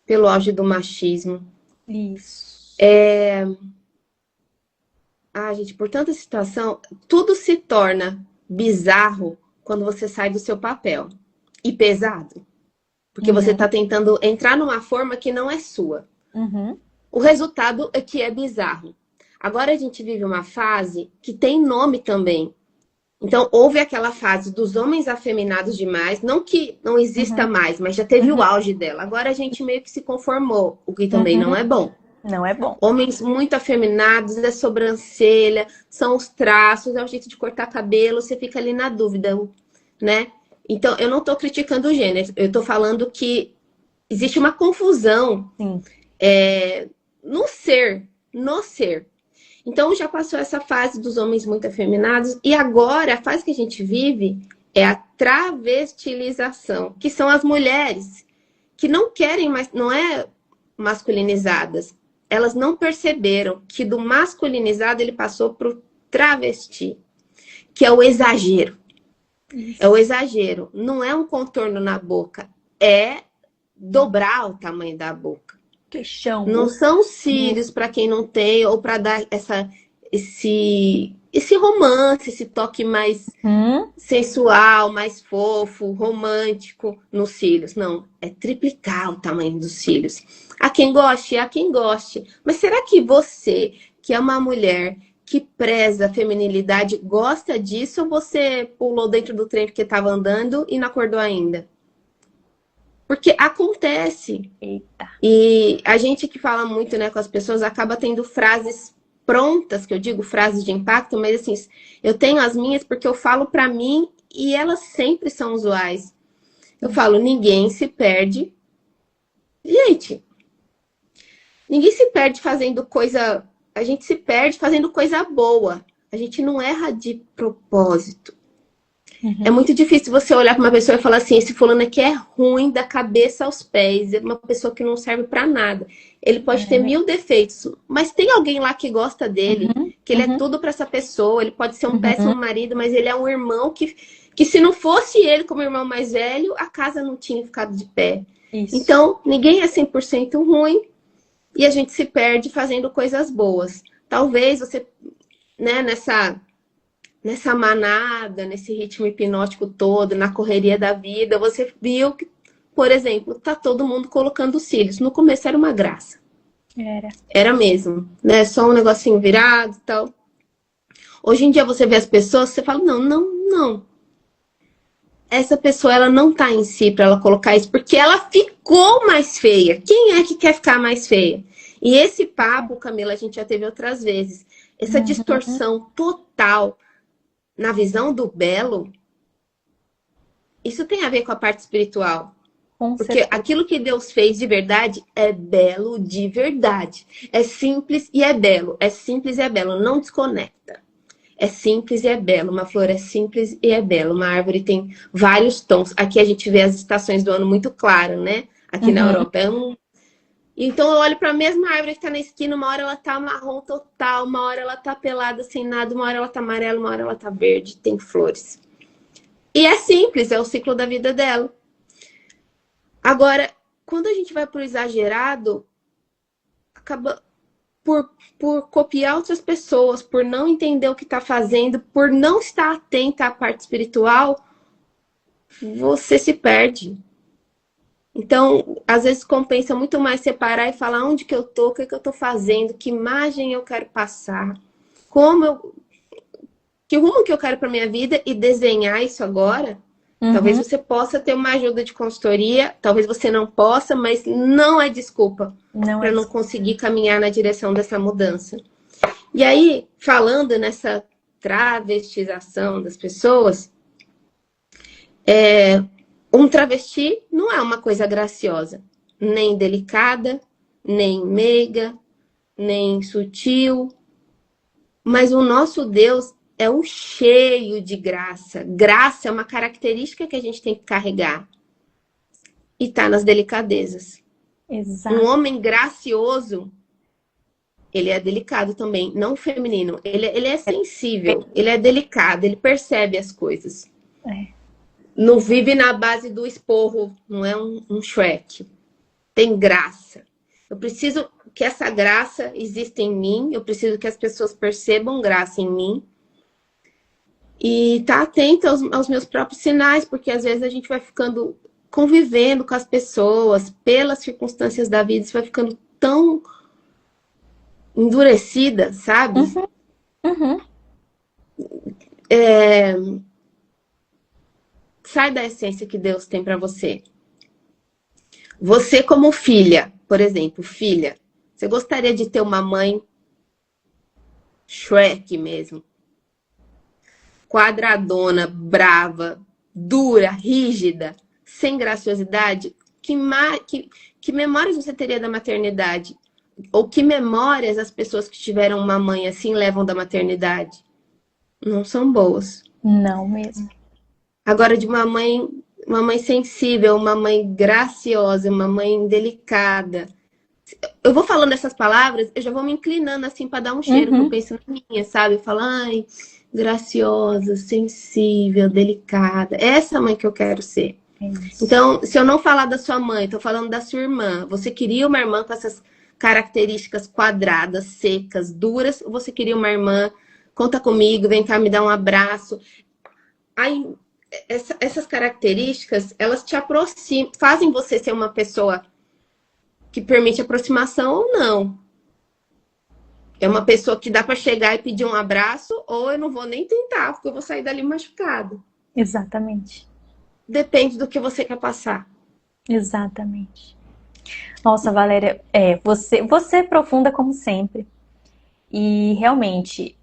pelo auge do machismo. Isso. Gente, por tanta situação, tudo se torna bizarro quando você sai do seu papel. E pesado. Porque você Uhum. está tentando entrar numa forma que não é sua. Uhum. O resultado é que é bizarro. Agora a gente vive uma fase que tem nome também. Então, houve aquela fase dos homens afeminados demais, não que não exista Uhum. mais, mas já teve o Uhum. auge dela. Agora a gente meio que se conformou, o que também não Uhum. é bom. Não é bom. Homens muito afeminados, é sobrancelha, são os traços, é o jeito de cortar cabelo, você fica ali na dúvida, né? Então, eu não estou criticando o gênero, eu estou falando que existe uma confusão Sim. no ser. Então, já passou essa fase dos homens muito afeminados, e agora a fase que a gente vive é a travestilização, que são as mulheres que não querem mais, não é masculinizadas. Elas não perceberam que do masculinizado ele passou para o travesti, que é o exagero. Isso. É o exagero. Não é um contorno na boca, é dobrar o tamanho da boca. Queixão. Não são cílios para quem não tem, ou para dar esse romance, esse toque mais sensual, mais fofo, romântico nos cílios. Não, é triplicar o tamanho dos cílios. Há quem goste, há quem goste. Mas será que você, que é uma mulher que preza a feminilidade, gosta disso, ou você pulou dentro do trem porque estava andando e não acordou ainda? Porque acontece. Eita. E a gente que fala muito, né, com as pessoas acaba tendo frases prontas, que eu digo frases de impacto, mas assim, eu tenho as minhas porque eu falo pra mim e elas sempre são usuais. Eu falo, ninguém se perde. Gente, ninguém se perde fazendo coisa. A gente se perde fazendo coisa boa. A gente não erra de propósito. É muito difícil você olhar para uma pessoa e falar assim, esse fulano aqui é ruim da cabeça aos pés, é uma pessoa que não serve para nada. Ele pode ter 1000 defeitos, mas tem alguém lá que gosta dele, que ele é tudo para essa pessoa, ele pode ser um péssimo marido, mas ele é um irmão que se não fosse ele como irmão mais velho, a casa não tinha ficado de pé. Isso. Então, ninguém é 100% ruim e a gente se perde fazendo coisas boas. Talvez você, né, nessa manada, nesse ritmo hipnótico todo, na correria da vida, você viu que, por exemplo, tá todo mundo colocando cílios. No começo era uma graça. Era mesmo, né? Só um negocinho virado e tal. Hoje em dia você vê as pessoas, você fala, não. Essa pessoa, ela não tá em si pra ela colocar isso, porque ela ficou mais feia. Quem é que quer ficar mais feia? E esse papo, Camila, a gente já teve outras vezes. Essa distorção total na visão do belo, isso tem a ver com a parte espiritual. Porque aquilo que Deus fez de verdade é belo de verdade. É simples e é belo. É simples e é belo. Não desconecta. É simples e é belo. Uma flor é simples e é belo. Uma árvore tem vários tons. Aqui a gente vê as estações do ano muito claro, né? Aqui na Europa é um... Então eu olho para a mesma árvore que tá na esquina, uma hora ela tá marrom total, uma hora ela tá pelada sem nada, uma hora ela tá amarela, uma hora ela tá verde, tem flores. E é simples, é o ciclo da vida dela. Agora, quando a gente vai pro exagerado, acaba por copiar outras pessoas, por não entender o que tá fazendo, por não estar atenta à parte espiritual, você se perde. Então, às vezes compensa muito mais separar e falar onde que eu tô, o que que eu tô fazendo, que imagem eu quero passar, que rumo que eu quero para minha vida e desenhar isso agora. Talvez você possa ter uma ajuda de consultoria, talvez você não possa, mas não é desculpa para não conseguir caminhar na direção dessa mudança. E aí, falando nessa travestização das pessoas, um travesti não é uma coisa graciosa, nem delicada, nem meiga, nem sutil. Mas o nosso Deus é um cheio de graça. Graça é uma característica que a gente tem que carregar. E tá nas delicadezas. Exato. Um homem gracioso, ele é delicado também, não feminino. Ele é sensível, ele é delicado, ele percebe as coisas. Não vive na base do esporro, não é um Shrek. Tem graça. Eu preciso que essa graça exista em mim, eu preciso que as pessoas percebam graça em mim. e tá atenta aos meus próprios sinais, porque às vezes a gente vai ficando convivendo com as pessoas, pelas circunstâncias da vida, isso vai ficando tão endurecida, sabe? Uhum, uhum. Sai da essência que Deus tem para você. Você como filha, por exemplo, filha, você gostaria de ter uma mãe Shrek mesmo, quadradona, brava, dura, rígida, sem graciosidade? Que memórias você teria da maternidade? Ou que memórias as pessoas que tiveram uma mãe assim levam da maternidade? Não são boas. Não mesmo. Agora, de uma mãe sensível, uma mãe graciosa, uma mãe delicada. Eu vou falando essas palavras, eu já vou me inclinando assim para dar um cheiro, que eu Uhum. penso na minha, sabe? Eu falo, ai, graciosa, sensível, delicada. É essa mãe que eu quero ser. É isso. Então, se eu não falar da sua mãe, estou falando da sua irmã. Você queria uma irmã com essas características quadradas, secas, duras, ou você queria uma irmã, conta comigo, vem cá me dar um abraço. Aí, essas características, elas te aproximam, fazem você ser uma pessoa que permite aproximação ou não. É uma pessoa que dá para chegar e pedir um abraço, ou eu não vou nem tentar, porque eu vou sair dali machucado. Exatamente. Depende do que você quer passar. Exatamente. Nossa, Valéria, você é profunda como sempre. E realmente,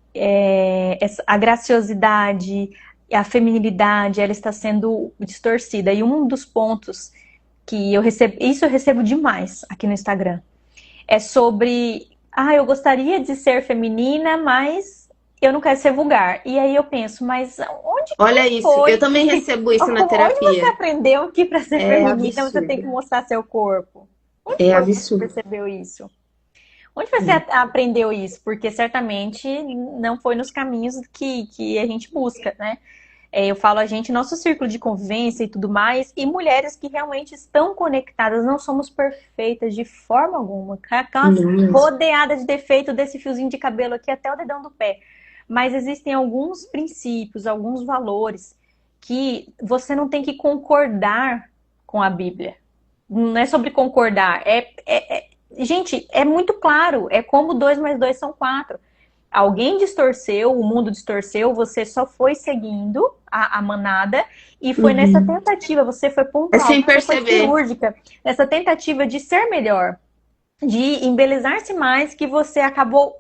a graciosidade, a feminilidade, ela está sendo distorcida. E um dos pontos que eu recebo, isso eu recebo demais aqui no Instagram, é sobre, eu gostaria de ser feminina, mas eu não quero ser vulgar. E aí eu penso, mas onde Olha isso, foi eu também que, recebo isso na onde você terapia. aprendeu que para ser É feminina você tem absurdo. que mostrar seu corpo? Onde É foi que você absurdo. percebeu isso? Onde você aprendeu isso? Porque certamente não foi nos caminhos que a gente busca, né? Eu falo a gente, nosso círculo de convivência e tudo mais, e mulheres que realmente estão conectadas, não somos perfeitas de forma alguma. Aquela Não mesmo. rodeada de defeito desse fiozinho de cabelo aqui até o dedão do pé. Mas existem alguns princípios, alguns valores que você não tem que concordar com a Bíblia. Não é sobre concordar, gente, é muito claro, é como 2 mais 2 são 4. Alguém distorceu, o mundo distorceu, você só foi seguindo a manada e foi nessa Uhum. tentativa, você foi É pontual, sem você foi perceber. cirúrgica, nessa tentativa de ser melhor, de embelezar-se mais, que você acabou,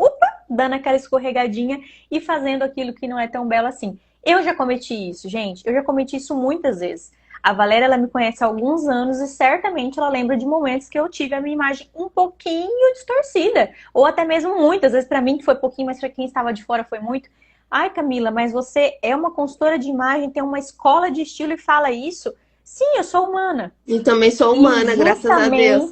dando aquela escorregadinha e fazendo aquilo que não é tão belo assim. Eu já cometi isso, gente, eu já cometi isso muitas vezes. A Valéria, ela me conhece há alguns anos e certamente ela lembra de momentos que eu tive a minha imagem um pouquinho distorcida. Ou até mesmo muito. Às vezes para mim que foi pouquinho, mas para quem estava de fora foi muito. Ai, Camila, mas você é uma consultora de imagem, tem uma escola de estilo e fala isso? Sim, eu sou humana. E também sou humana, graças a Deus.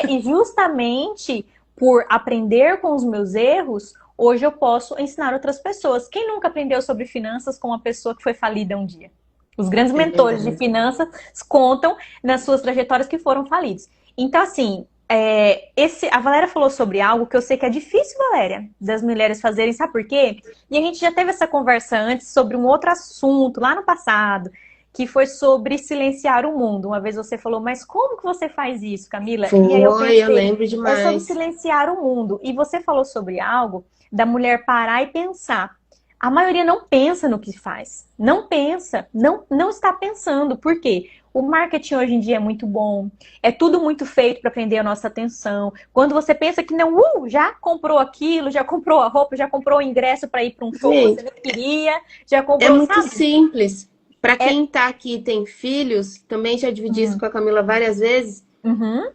E justamente por aprender com os meus erros, hoje eu posso ensinar outras pessoas. Quem nunca aprendeu sobre finanças com uma pessoa que foi falida um dia? Os grandes É mentores de verdade. finanças contam nas suas trajetórias que foram falidos. Então, assim, a Valéria falou sobre algo que eu sei que é difícil, Valéria, das mulheres fazerem, sabe por quê? E a gente já teve essa conversa antes sobre um outro assunto lá no passado, que foi sobre silenciar o mundo. Uma vez você falou, mas como que você faz isso, Camila? E aí eu Foi, eu pensei, lembro é sobre demais. silenciar o mundo. E você falou sobre algo da mulher parar e pensar. A maioria não pensa no que faz. Não pensa, não está pensando. Por quê? O marketing hoje em dia é muito bom, é tudo muito feito para prender a nossa atenção. Quando você pensa que não, já comprou aquilo, já comprou a roupa, já comprou o ingresso para ir para um show que você Gente, não queria, já é comprou, muito sabe? simples. Para É, quem tá aqui e tem filhos, também já dividi isso com a Camila várias vezes. uhum,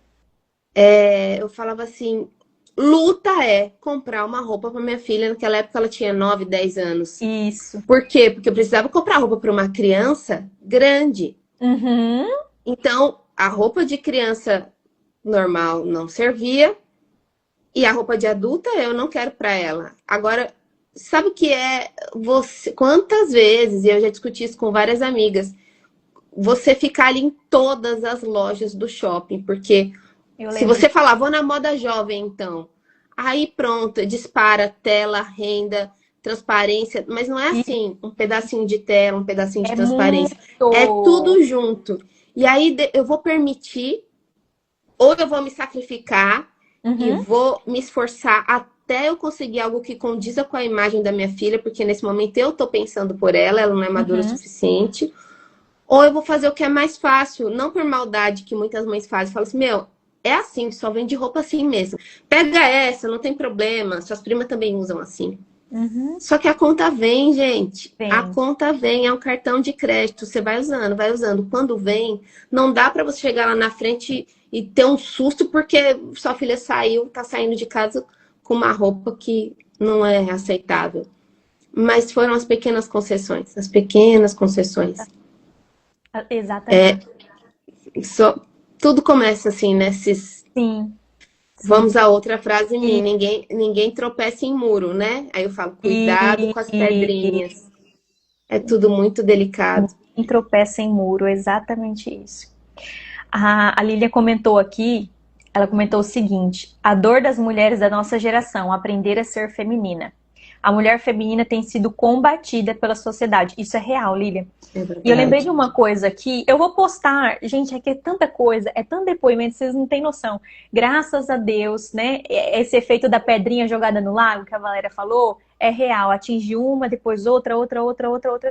Eu falava assim: luta é comprar uma roupa para minha filha. Naquela época ela tinha 9, 10 anos. isso. Por quê? Porque eu precisava comprar roupa para uma criança grande. Uhum, Então, a roupa de criança normal não servia e a roupa de adulta eu não quero para ela. Agora, sabe o que é você? Quantas vezes, e eu já discuti isso com várias amigas, você ficar ali em todas as lojas do shopping, porque eu se lembro você disso. falar, vou na moda jovem, então, aí pronto, dispara tela, renda, transparência, mas não é E assim, um pedacinho de tela, um pedacinho de é transparência. É muito. tudo junto. E aí eu vou permitir, ou eu vou me sacrificar e Uhum, vou me esforçar até eu conseguir algo que condiza com a imagem da minha filha, porque nesse momento eu tô pensando por ela, ela não é madura o uhum. suficiente. Ou eu vou fazer o que é mais fácil, não por maldade que muitas mães fazem. Falam assim, meu, é assim, só vende roupa assim mesmo. Pega essa, não tem problema. Suas primas também usam assim. Uhum. Só que a conta vem, gente. A Vem. conta vem, é um cartão de crédito. Você vai usando, vai usando. Quando vem, não dá para você chegar lá na frente e ter um susto porque sua filha saiu, tá saindo de casa com uma roupa que não é aceitável. Mas foram as pequenas concessões, as pequenas concessões. Exatamente. Só, tudo começa assim, nesses. Sim, sim. Vamos a outra frase minha. E, Ninguém tropeça em muro, né? Aí eu falo, cuidado com as e pedrinhas. É tudo muito delicado. quem tropeça em muro, exatamente isso. A Lília comentou aqui, ela comentou o seguinte: a dor das mulheres da nossa geração, aprender a ser feminina. A mulher feminina tem sido combatida pela sociedade. Isso é real, Lília. É E eu lembrei verdade. de uma coisa aqui, eu vou postar, gente, aqui é tanta coisa, é tanto depoimento, vocês não têm noção. Graças a Deus, né? Esse efeito da pedrinha jogada no lago que a Valéria falou é real. Atinge uma, depois outra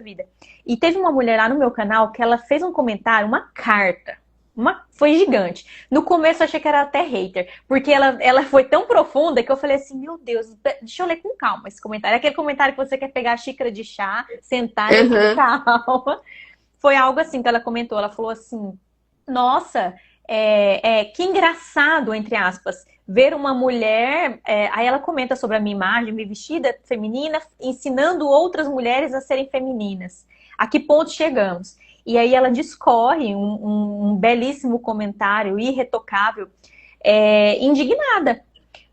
vida. E teve uma mulher lá no meu canal que ela fez um comentário, uma carta. Foi gigante. No começo eu achei que era até hater, porque ela foi tão profunda que eu falei assim: meu Deus, deixa eu ler com calma esse comentário. É aquele comentário que você quer pegar a xícara de chá, sentar e ler com Uhum. calma. Foi algo assim que ela comentou. Ela falou assim: nossa, que engraçado, entre aspas, ver uma mulher. Aí ela comenta sobre a minha imagem, me vestida feminina, ensinando outras mulheres a serem femininas. A que ponto chegamos? E aí ela discorre um belíssimo comentário, irretocável, indignada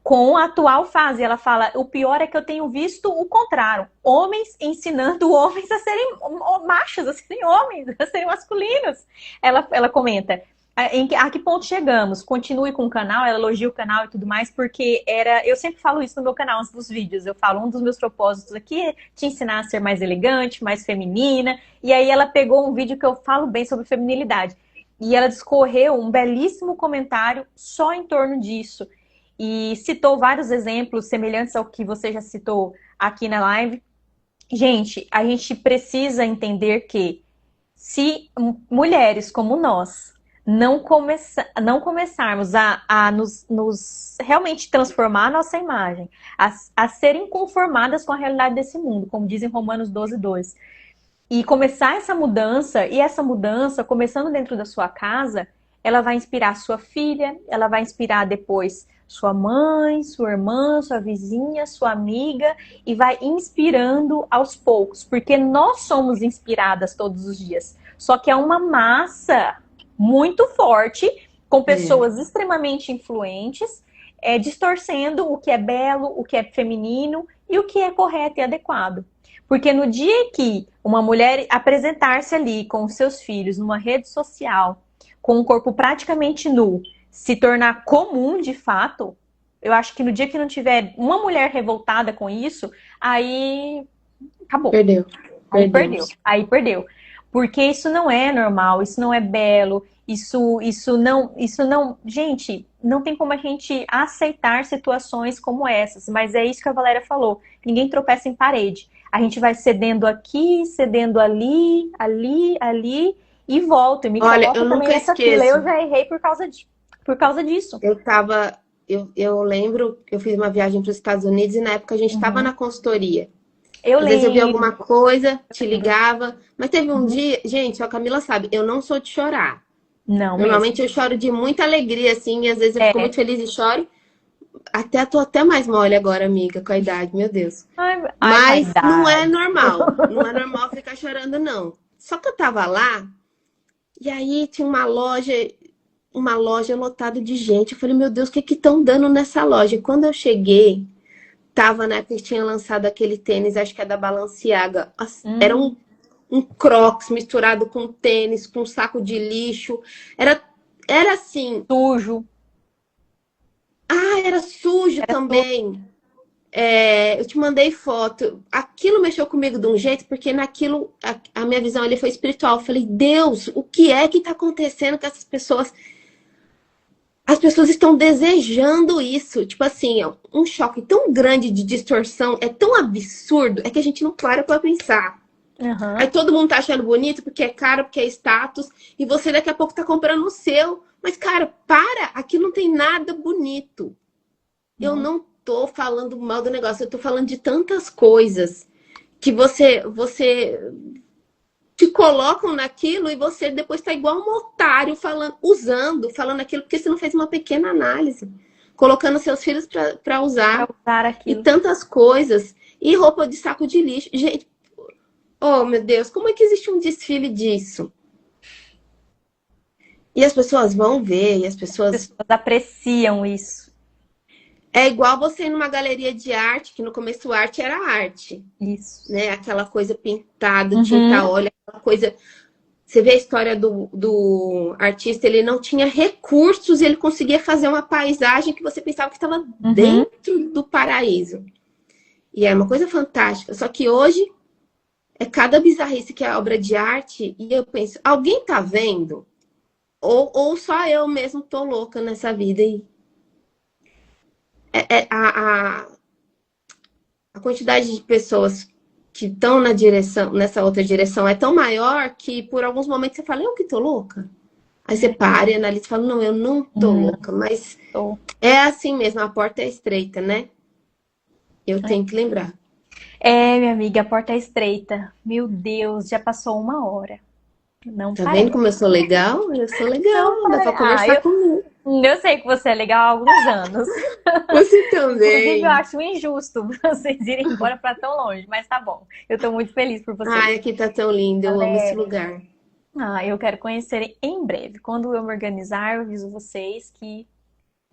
com a atual fase. Ela fala: o pior é que eu tenho visto o contrário. Homens ensinando homens a serem machos, a serem homens, a serem masculinos. Ela comenta. A que ponto chegamos? Continue com o canal, ela elogia o canal e tudo mais, porque eu sempre falo isso no meu canal, antes dos vídeos. Eu falo, um dos meus propósitos aqui é te ensinar a ser mais elegante, mais feminina. E aí ela pegou um vídeo que eu falo bem sobre feminilidade. E ela discorreu um belíssimo comentário só em torno disso e citou vários exemplos semelhantes ao que você já citou aqui na live. Gente, a gente precisa entender que se mulheres como nós não começarmos a nos realmente transformar a nossa imagem, a serem conformadas com a realidade desse mundo, como dizem Romanos 12:2, e começar essa mudança, e essa mudança, começando dentro da sua casa, ela vai inspirar sua filha, ela vai inspirar depois sua mãe, sua irmã, sua vizinha, sua amiga, e vai inspirando aos poucos, porque nós somos inspiradas todos os dias. Só que é uma massa muito forte, com É. pessoas extremamente influentes, distorcendo o que é belo, o que é feminino e o que é correto e adequado. Porque no dia que uma mulher apresentar-se ali com os seus filhos numa rede social, com um corpo praticamente nu, se tornar comum de fato, eu acho que no dia que não tiver uma mulher revoltada com isso, aí acabou. Perdeu. Aí perdeu. Perdemos. Aí perdeu. Porque isso não é normal, isso não é belo, isso não. Gente, não tem como a gente aceitar situações como essas, mas é isso que a Valéria falou. Ninguém tropeça em parede. A gente vai cedendo aqui, cedendo ali, ali, ali, e volta. E me Olha, eu coloco também nunca nessa fila. Eu esqueço. já errei por causa disso. Eu tava. Eu lembro, eu fiz uma viagem para os Estados Unidos e na época a gente estava Uhum. na consultoria. Eu Às vezes eu via lembro, alguma coisa, te lembro. ligava, mas teve um Uhum. dia, gente, a Camila sabe, eu não sou de chorar. Não mesmo. Normalmente eu choro de muita alegria, assim, e às vezes eu fico É. muito feliz e choro. Tô até mais mole agora, amiga, com a idade, meu Deus. Ai, Mas não é vaidade. normal, não é normal ficar chorando, não. Só que eu tava lá, e aí tinha uma loja lotada de gente. Eu falei, meu Deus, o que que estão dando nessa loja? E quando eu cheguei, tava na época que tinha lançado aquele tênis, acho que é da Balenciaga. Era Hum, um Crocs misturado com tênis, com saco de lixo. Era, era assim. sujo. Ah, era sujo Era sujo. também. eu te mandei foto. Aquilo mexeu comigo de um jeito, porque naquilo a minha visão ali foi espiritual. Eu falei, Deus, o que é que está acontecendo com essas pessoas? As pessoas estão desejando isso. Tipo assim, um choque tão grande de distorção, é tão absurdo, é que a gente não para pensar. Aí Uhum. todo mundo tá achando bonito porque é caro, porque é status, e você daqui a pouco tá comprando o seu. Mas, cara, para! Aqui não tem nada bonito. Eu Não. não tô falando mal do negócio, eu tô falando de tantas coisas que você te colocam naquilo e você depois tá igual um otário falando aquilo porque você não fez uma pequena análise, colocando seus filhos para Para usar usar e aquilo. tantas coisas e roupa de saco de lixo. Gente, oh meu Deus, como é que existe um desfile disso? E as pessoas vão ver, e as As pessoas. pessoas apreciam isso. É igual você ir numa galeria de arte, que no começo arte era arte, Isso. né? Aquela coisa pintada, tinta Uhum. óleo, aquela coisa. Você vê a história do artista, ele não tinha recursos e ele conseguia fazer uma paisagem que você pensava que estava Uhum. dentro do paraíso. E é uma coisa fantástica. Só que hoje é cada bizarrice que é obra de arte e eu penso, alguém tá vendo? Ou só eu mesmo tô louca nessa vida e a quantidade de pessoas que estão na direção, nessa outra direção é tão maior que por alguns momentos você fala, eu que tô louca? Aí você para e analisa e fala, não, eu não tô louca, mas Tô. é assim mesmo, a porta é estreita, né? Eu tenho que lembrar. É, minha amiga, a porta é estreita. Meu Deus, já passou 1 hora. Não Tá vendo parece. como eu sou legal? Eu sou Não legal, dá pra parece. conversar comigo. Eu sei que você é legal há alguns anos. Você Inclusive, eu também. acho injusto vocês irem embora para tão longe, mas tá bom. Eu tô muito feliz por vocês. Ai, aqui tá tão lindo, eu amo esse Valéria, lugar. eu quero conhecer em breve. Quando eu me organizar, eu aviso vocês que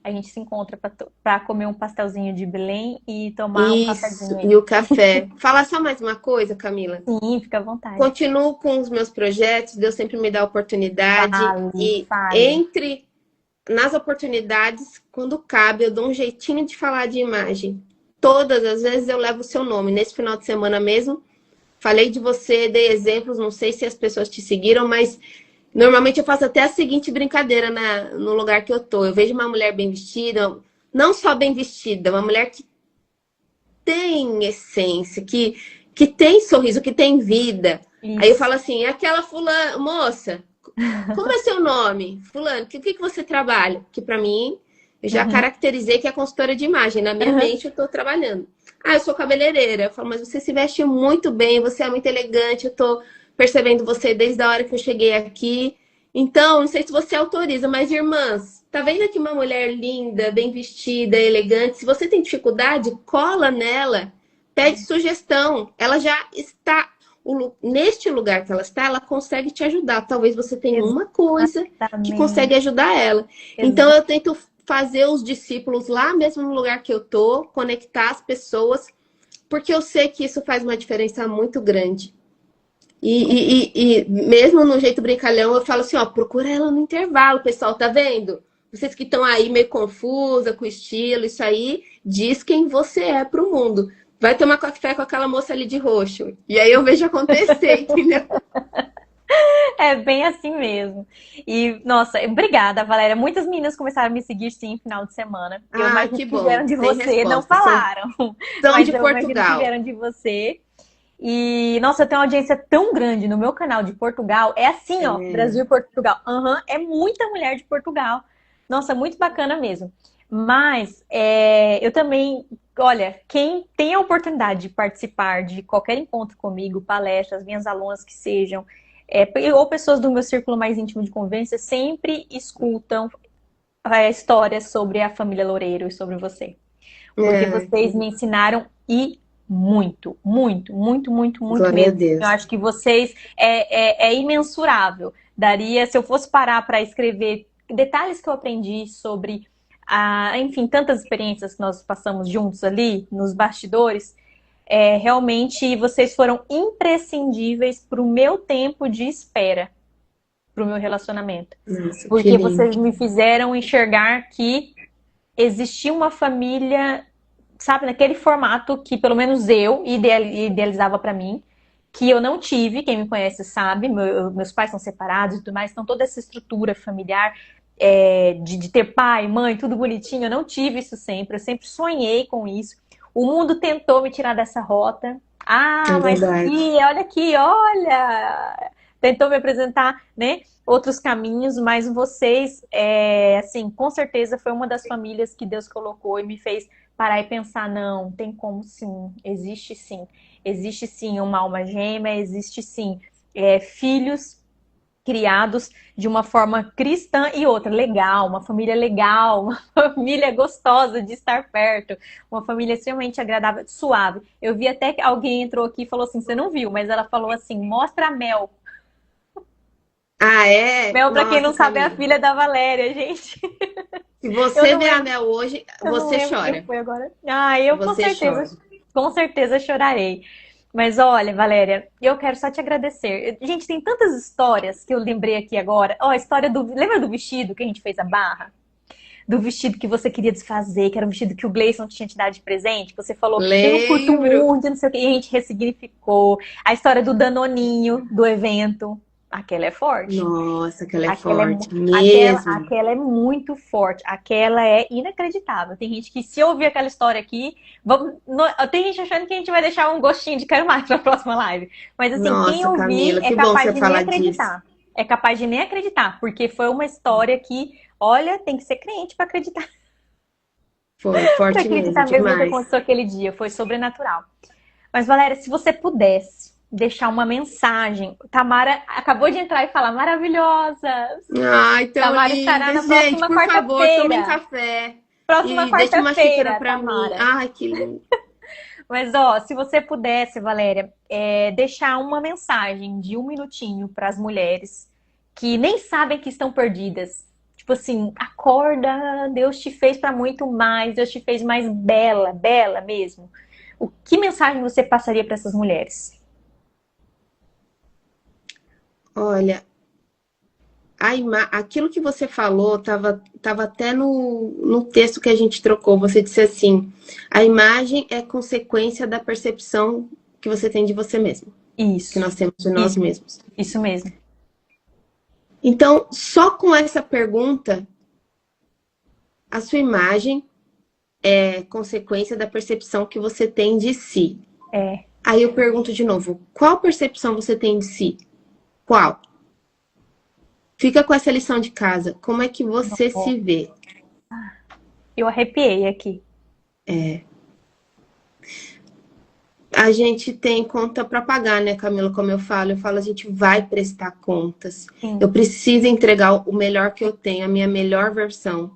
a gente se encontra para comer um pastelzinho de Belém e tomar um Isso, cafezinho e aí. o café. Falar só mais uma coisa, Camila. Sim, fica à vontade. Continuo com os meus projetos, Deus sempre me dá oportunidade Fale, e fale. entre nas oportunidades, quando cabe, eu dou um jeitinho de falar de imagem. Todas as vezes eu levo o seu nome. Nesse final de semana mesmo, falei de você, dei exemplos, não sei se as pessoas te seguiram, mas normalmente eu faço até a seguinte brincadeira no lugar que eu tô. Eu vejo uma mulher bem vestida, não só bem vestida, uma mulher que tem essência, que tem sorriso, que tem vida. Aí eu Isso. falo assim, aquela fulana, moça, como é seu nome? Fulano, que você trabalha? Que para mim, eu já Uhum. caracterizei que é consultora de imagem. Na minha Uhum. mente, eu estou trabalhando. Ah, eu sou cabeleireira. Eu falo, mas você se veste muito bem, você é muito elegante, eu estou percebendo você desde a hora que eu cheguei aqui. Então, não sei se você autoriza, mas irmãs, tá vendo aqui uma mulher linda, bem vestida, elegante? Se você tem dificuldade, cola nela, pede sugestão. Ela já está neste lugar que ela está, ela consegue te ajudar. Talvez você tenha uma coisa que consegue Exatamente. ajudar ela. Então eu tento fazer os discípulos lá mesmo no lugar que eu tô, conectar as pessoas, porque eu sei que isso faz uma diferença muito grande. E mesmo no jeito brincalhão, eu falo assim, ó, procura ela no intervalo, pessoal, tá vendo? Vocês que estão aí meio confusa com o estilo, isso aí diz quem você é pro mundo. Vai tomar café com aquela moça ali de roxo. E aí eu vejo acontecer, entendeu? É bem assim mesmo. E, nossa, obrigada, Valéria. Muitas meninas começaram a me seguir, sim, no final de semana. Eu Ah, imagino que que vieram bom. de Tem você, não resposta. São, falaram, são mas de eu imagino que Portugal. vieram de você. E, nossa, eu tenho uma audiência tão grande no meu canal de Portugal. É assim, ó, É. Brasil e Portugal. Aham, é muita mulher de Portugal. Nossa, muito bacana mesmo. Mas eu também, olha, quem tem a oportunidade de participar de qualquer encontro comigo, palestras, minhas alunas que sejam, ou pessoas do meu círculo mais íntimo de convivência, sempre escutam histórias sobre a família Loureiro e sobre você. Porque É, vocês me ensinaram e muito, muito, muito, muito, muito glória a mesmo. Eu Deus. acho que vocês é imensurável. Daria, se eu fosse parar para escrever detalhes que eu aprendi sobre, enfim, tantas experiências que nós passamos juntos ali nos bastidores, realmente vocês foram imprescindíveis para o meu tempo de espera, para o meu relacionamento. Nossa, que Porque lindo. vocês me fizeram enxergar que existia uma família sabe, naquele formato que pelo menos eu idealizava pra mim, que eu não tive, quem me conhece sabe, meus pais são separados e tudo mais, então toda essa estrutura familiar de ter pai, mãe, tudo bonitinho, eu não tive isso sempre, eu sempre sonhei com isso. O mundo tentou me tirar dessa rota. Ah, É mas verdade. aqui, olha! Tentou me apresentar, né, outros caminhos, mas vocês, assim, com certeza foi uma das famílias que Deus colocou e me fez parar e pensar, não, tem como sim, existe sim uma alma gêmea, existe sim filhos criados de uma forma cristã e outra legal, uma família legal, uma família gostosa de estar perto, uma família extremamente agradável, suave. Eu vi até que alguém entrou aqui e falou assim, você não viu, mas ela falou assim, mostra a Mel. Ah, é? Mel, pra quem não Nossa, sabe, é a Camila. filha da Valéria, gente. Se Eu você não vê a lembro, Mel hoje, eu não você lembro quem chora. foi agora. Ah, eu Você chora. com certeza chorarei. Mas olha, Valéria, eu quero só te agradecer. Gente, tem tantas histórias que eu lembrei aqui agora. Ó, a história do. Lembra do vestido que a gente fez a barra? Do vestido que você queria desfazer, que era um vestido que o Gleison tinha te dado de presente. Você falou, eu não curto Lembro. muito, não sei o que, e a gente ressignificou. A história do Danoninho, do evento. Aquela é forte. Nossa, que ela é Aquela é, forte mesmo. aquela é muito forte. Aquela é inacreditável. Tem gente que, se eu ouvir aquela história aqui, tem gente achando que a gente vai deixar um gostinho de quero mais para a próxima live. Mas assim, quem Nossa, ouvir Camila, é que bom capaz você de nem falar disso. acreditar. É capaz de nem acreditar, porque foi uma história que, olha, tem que ser crente para acreditar, Foi para forte mesmo, acreditar mesmo no que demais. aconteceu aquele dia. Foi sobrenatural. Mas, Valéria, se você pudesse deixar uma mensagem, Tamara acabou de entrar e falar maravilhosas. Ai, tão Tamara estará linda. na Gente, próxima por favor, tomem quarta-feira. café Próxima e deixe uma xícara quarta-feira, para mim. Tamara. Ai, que lindo. Mas, ó, se você pudesse, Valéria, deixar uma mensagem de 1 minutinho para as mulheres que nem sabem que estão perdidas. Tipo assim, acorda, Deus te fez para muito mais, Deus te fez mais bela, bela mesmo. Que mensagem você passaria para essas mulheres? Olha, aquilo que você falou tava até no texto que a gente trocou. Você disse assim: a imagem é consequência da percepção que você tem de você mesmo, que Isso, nós temos de nós isso, mesmos. isso mesmo. Então, só com essa pergunta, a sua imagem é consequência da percepção que você tem de si. É, Aí eu pergunto de novo: qual percepção você tem de si? Qual? Fica com essa lição de casa. Como é que você ó, se vê? eu arrepiei aqui. A gente tem conta para pagar, né, Camila? Como eu falo, a gente vai prestar contas. Eu Sim, preciso entregar o melhor que eu tenho, a minha melhor versão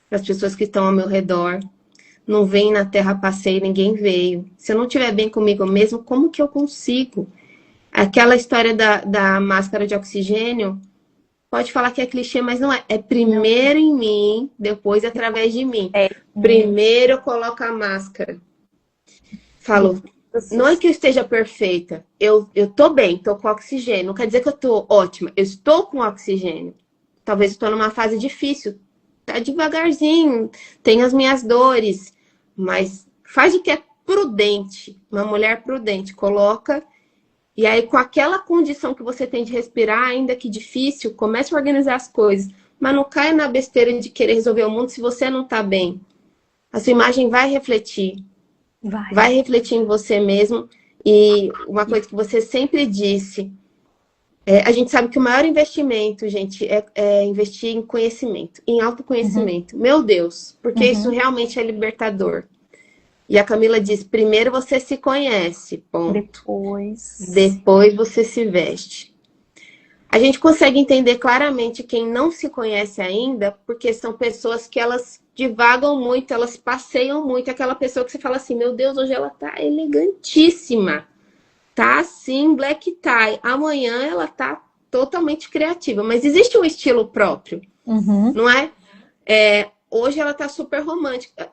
para as pessoas que estão ao meu redor. Não vem na terra passeio, ninguém veio. Se eu não estiver bem comigo mesmo, como que eu consigo? Aquela história da máscara de oxigênio, pode falar que é clichê, mas não é. É não, primeiro em mim, depois através de mim. é mesmo. Primeiro eu coloco a máscara. Falo, não é Jesus. que eu esteja perfeita. Eu tô bem, tô com oxigênio. Não quer dizer que eu tô ótima. Eu estou com oxigênio. Talvez eu tô numa fase difícil. Tá devagarzinho. Tenho as minhas dores. Mas faz o que é prudente. Uma mulher prudente. Coloca. E aí, com aquela condição que você tem de respirar, ainda que difícil, comece a organizar as coisas. Mas não caia na besteira de querer resolver o mundo se você não tá bem. A sua imagem vai refletir. Vai. Vai refletir em você mesmo. E uma coisa que você sempre disse, a gente sabe que o maior investimento, gente, é investir em conhecimento, em Uhum, autoconhecimento. Meu Deus, porque isso uhum. realmente é libertador. E a Camila diz: primeiro você se conhece, ponto. Depois. Depois você se veste. A gente consegue entender claramente quem não se conhece ainda, porque são pessoas que elas divagam muito, elas passeiam muito. Aquela pessoa que você fala assim: meu Deus, hoje ela tá elegantíssima, tá assim, black tie. Amanhã ela tá totalmente criativa, mas existe um estilo próprio, Uhum. não é? Hoje ela tá super romântica.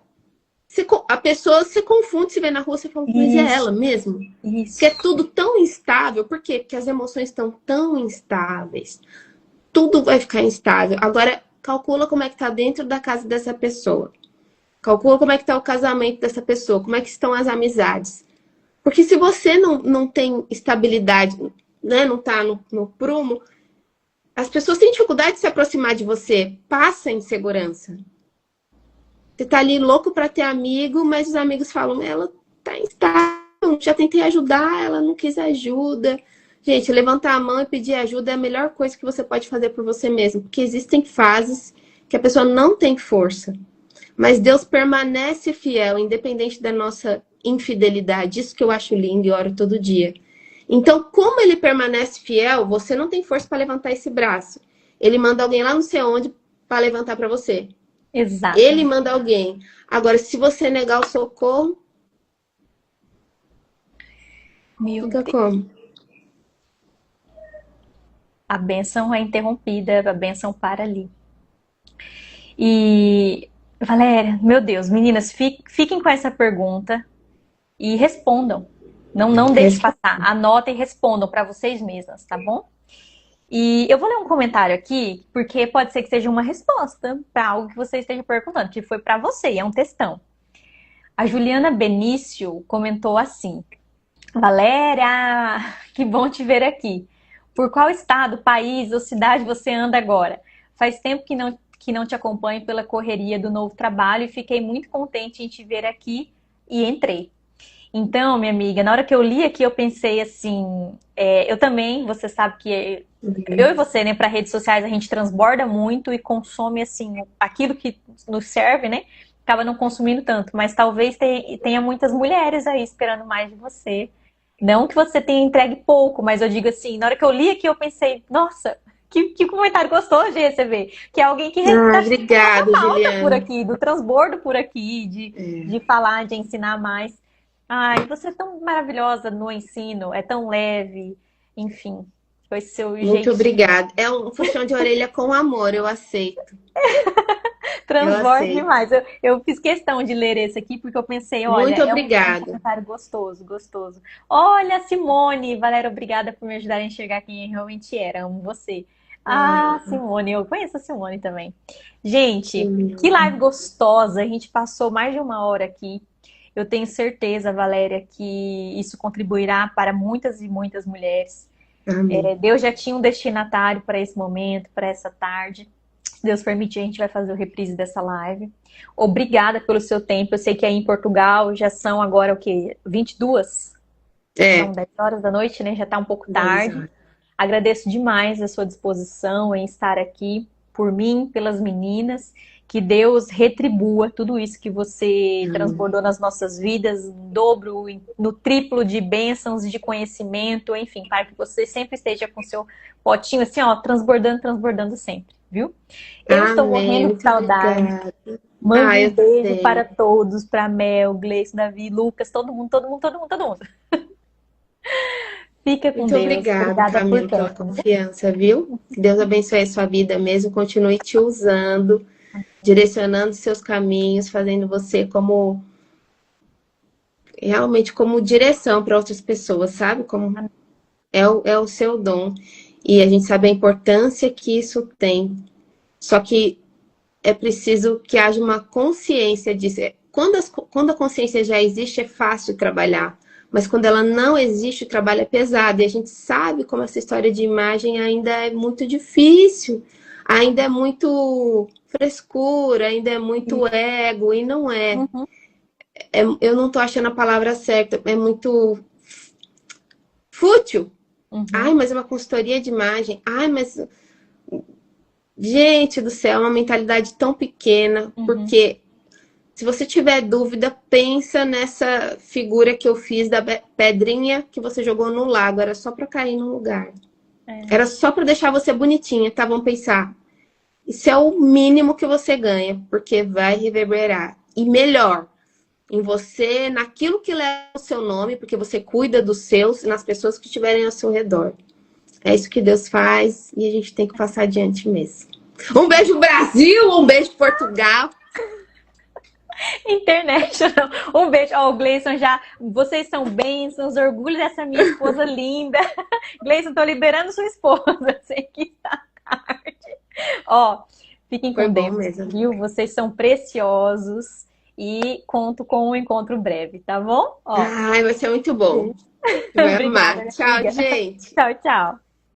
A pessoa se confunde, se vê na rua, você fala, mas é Isso, ela mesmo? Porque é isso. tudo tão instável. Por quê? Porque as emoções estão tão instáveis. Tudo vai ficar instável. Agora, calcula como é que tá dentro da casa dessa pessoa. Calcula como é que tá o casamento dessa pessoa, como é que estão as amizades. Porque se você não tem estabilidade, né, não tá no prumo, as pessoas têm dificuldade de se aproximar de você, passa insegurança. Você tá ali louco para ter amigo, mas os amigos falam, ela tá instável, já tentei ajudar, ela não quis ajuda. Gente, levantar a mão e pedir ajuda é a melhor coisa que você pode fazer por você mesmo, porque existem fases que a pessoa não tem força, mas Deus permanece fiel, independente da nossa infidelidade. Isso que eu acho lindo e oro todo dia. Então, como ele permanece fiel, você não tem força para levantar esse braço. Ele manda alguém lá não sei onde para levantar para você. Exato. Ele manda alguém. Agora, se você negar o socorro, Meu fica Deus. como? A bênção é interrompida, a bênção para ali. E, Valéria, meu Deus, meninas, fiquem com essa pergunta e respondam. Não deixe passar. Anotem e respondam para vocês mesmas, tá bom? E eu vou ler um comentário aqui, porque pode ser que seja uma resposta para algo que você esteja perguntando, que foi para você, é um textão. A Juliana Benício comentou assim: Valéria, que bom te ver aqui. Por qual estado, país ou cidade você anda agora? Faz tempo que não te acompanho pela correria do novo trabalho e fiquei muito contente em te ver aqui e entrei. Então, minha amiga, na hora que eu li aqui, eu pensei assim, eu também, você sabe que eu e você, né, para redes sociais, a gente transborda muito e consome, assim, aquilo que nos serve, né, acaba não consumindo tanto, mas talvez tenha muitas mulheres aí esperando mais de você. Não que você tenha entregue pouco, mas eu digo assim, na hora que eu li aqui, eu pensei, nossa, que comentário gostoso de receber. Que é alguém que tá Obrigada, falta por Juliana. aqui, do transbordo por aqui, de falar, de ensinar mais. Ai, você é tão maravilhosa no ensino, é tão leve, enfim, foi seu Muito jeitinho. obrigada. É um puxão de orelha com amor, eu aceito. Eu Transborda aceito. demais. Eu fiz questão de ler esse aqui porque eu pensei, olha, Muito é um obrigada. comentário gostoso, gostoso. Olha, Simone, Valéria, obrigada por me ajudar a enxergar quem eu realmente era. Amo você. Ah, Ah, Simone, eu conheço a Simone também. Gente, que sim. live gostosa. A gente passou mais de uma hora aqui. Eu tenho certeza, Valéria, que isso contribuirá para muitas e muitas mulheres. Amém. Deus já tinha um destinatário para esse momento, para essa tarde. Se Deus permitir, a gente vai fazer o reprise dessa live. Obrigada pelo seu tempo. Eu sei que aí em Portugal já são agora o quê? 22? São É, 10 horas da noite, né? Já está um pouco 10 tarde. horas. Agradeço demais a sua disposição em estar aqui por mim, pelas meninas. Que Deus retribua tudo isso que você Amém. transbordou nas nossas vidas, no dobro, no triplo de bênçãos, de conhecimento, enfim, para que você sempre esteja com seu potinho assim, ó, transbordando, transbordando sempre, viu? Eu estou Amém. morrendo de Muito saudade. obrigada. Mando Ah, um eu beijo sei. para todos, para Mel, Gleice, Davi, Lucas, todo mundo, todo mundo, todo mundo, todo mundo. Fica com Muito Deus. obrigada, Obrigada por Camila, pela tanto. confiança, viu? Que Deus abençoe a sua vida mesmo, continue te usando, direcionando seus caminhos, fazendo você como realmente como direção para outras pessoas, sabe? Como é o seu dom. E a gente sabe a importância que isso tem. Só que é preciso que haja uma consciência disso. Quando a consciência já existe, é fácil trabalhar. Mas quando ela não existe, o trabalho é pesado. E a gente sabe como essa história de imagem ainda é muito difícil. Ainda é muito frescura, ainda é muito ego. E não é. Uhum, Eu não tô achando a palavra certa. É muito fútil. Ai, uhum, mas é uma consultoria de imagem. Ai, mas gente do céu, é uma mentalidade tão pequena, uhum. porque se você tiver dúvida, pensa nessa figura que eu fiz da pedrinha que você jogou no lago, era só para cair no lugar. É. Era só para deixar você bonitinha, tá? Vamos pensar. Isso é o mínimo que você ganha, porque vai reverberar. E melhor, em você, naquilo que leva o seu nome, porque você cuida dos seus e nas pessoas que estiverem ao seu redor. É isso que Deus faz e a gente tem que passar adiante mesmo. Um beijo, Brasil! Um beijo, Portugal! International. Um beijo. Ó, o Gleison já. Vocês são bênçãos, orgulho dessa minha esposa linda. Gleison, tô liberando sua esposa. Sei que tá tarde. Ó, fiquem Foi com bom Deus, mesmo. viu? Vocês são preciosos. e conto com um encontro breve, tá bom? Ó, Ai, vai ser muito bom. Vai obrigada, amar. minha Tchau, amiga. gente. Tchau, tchau.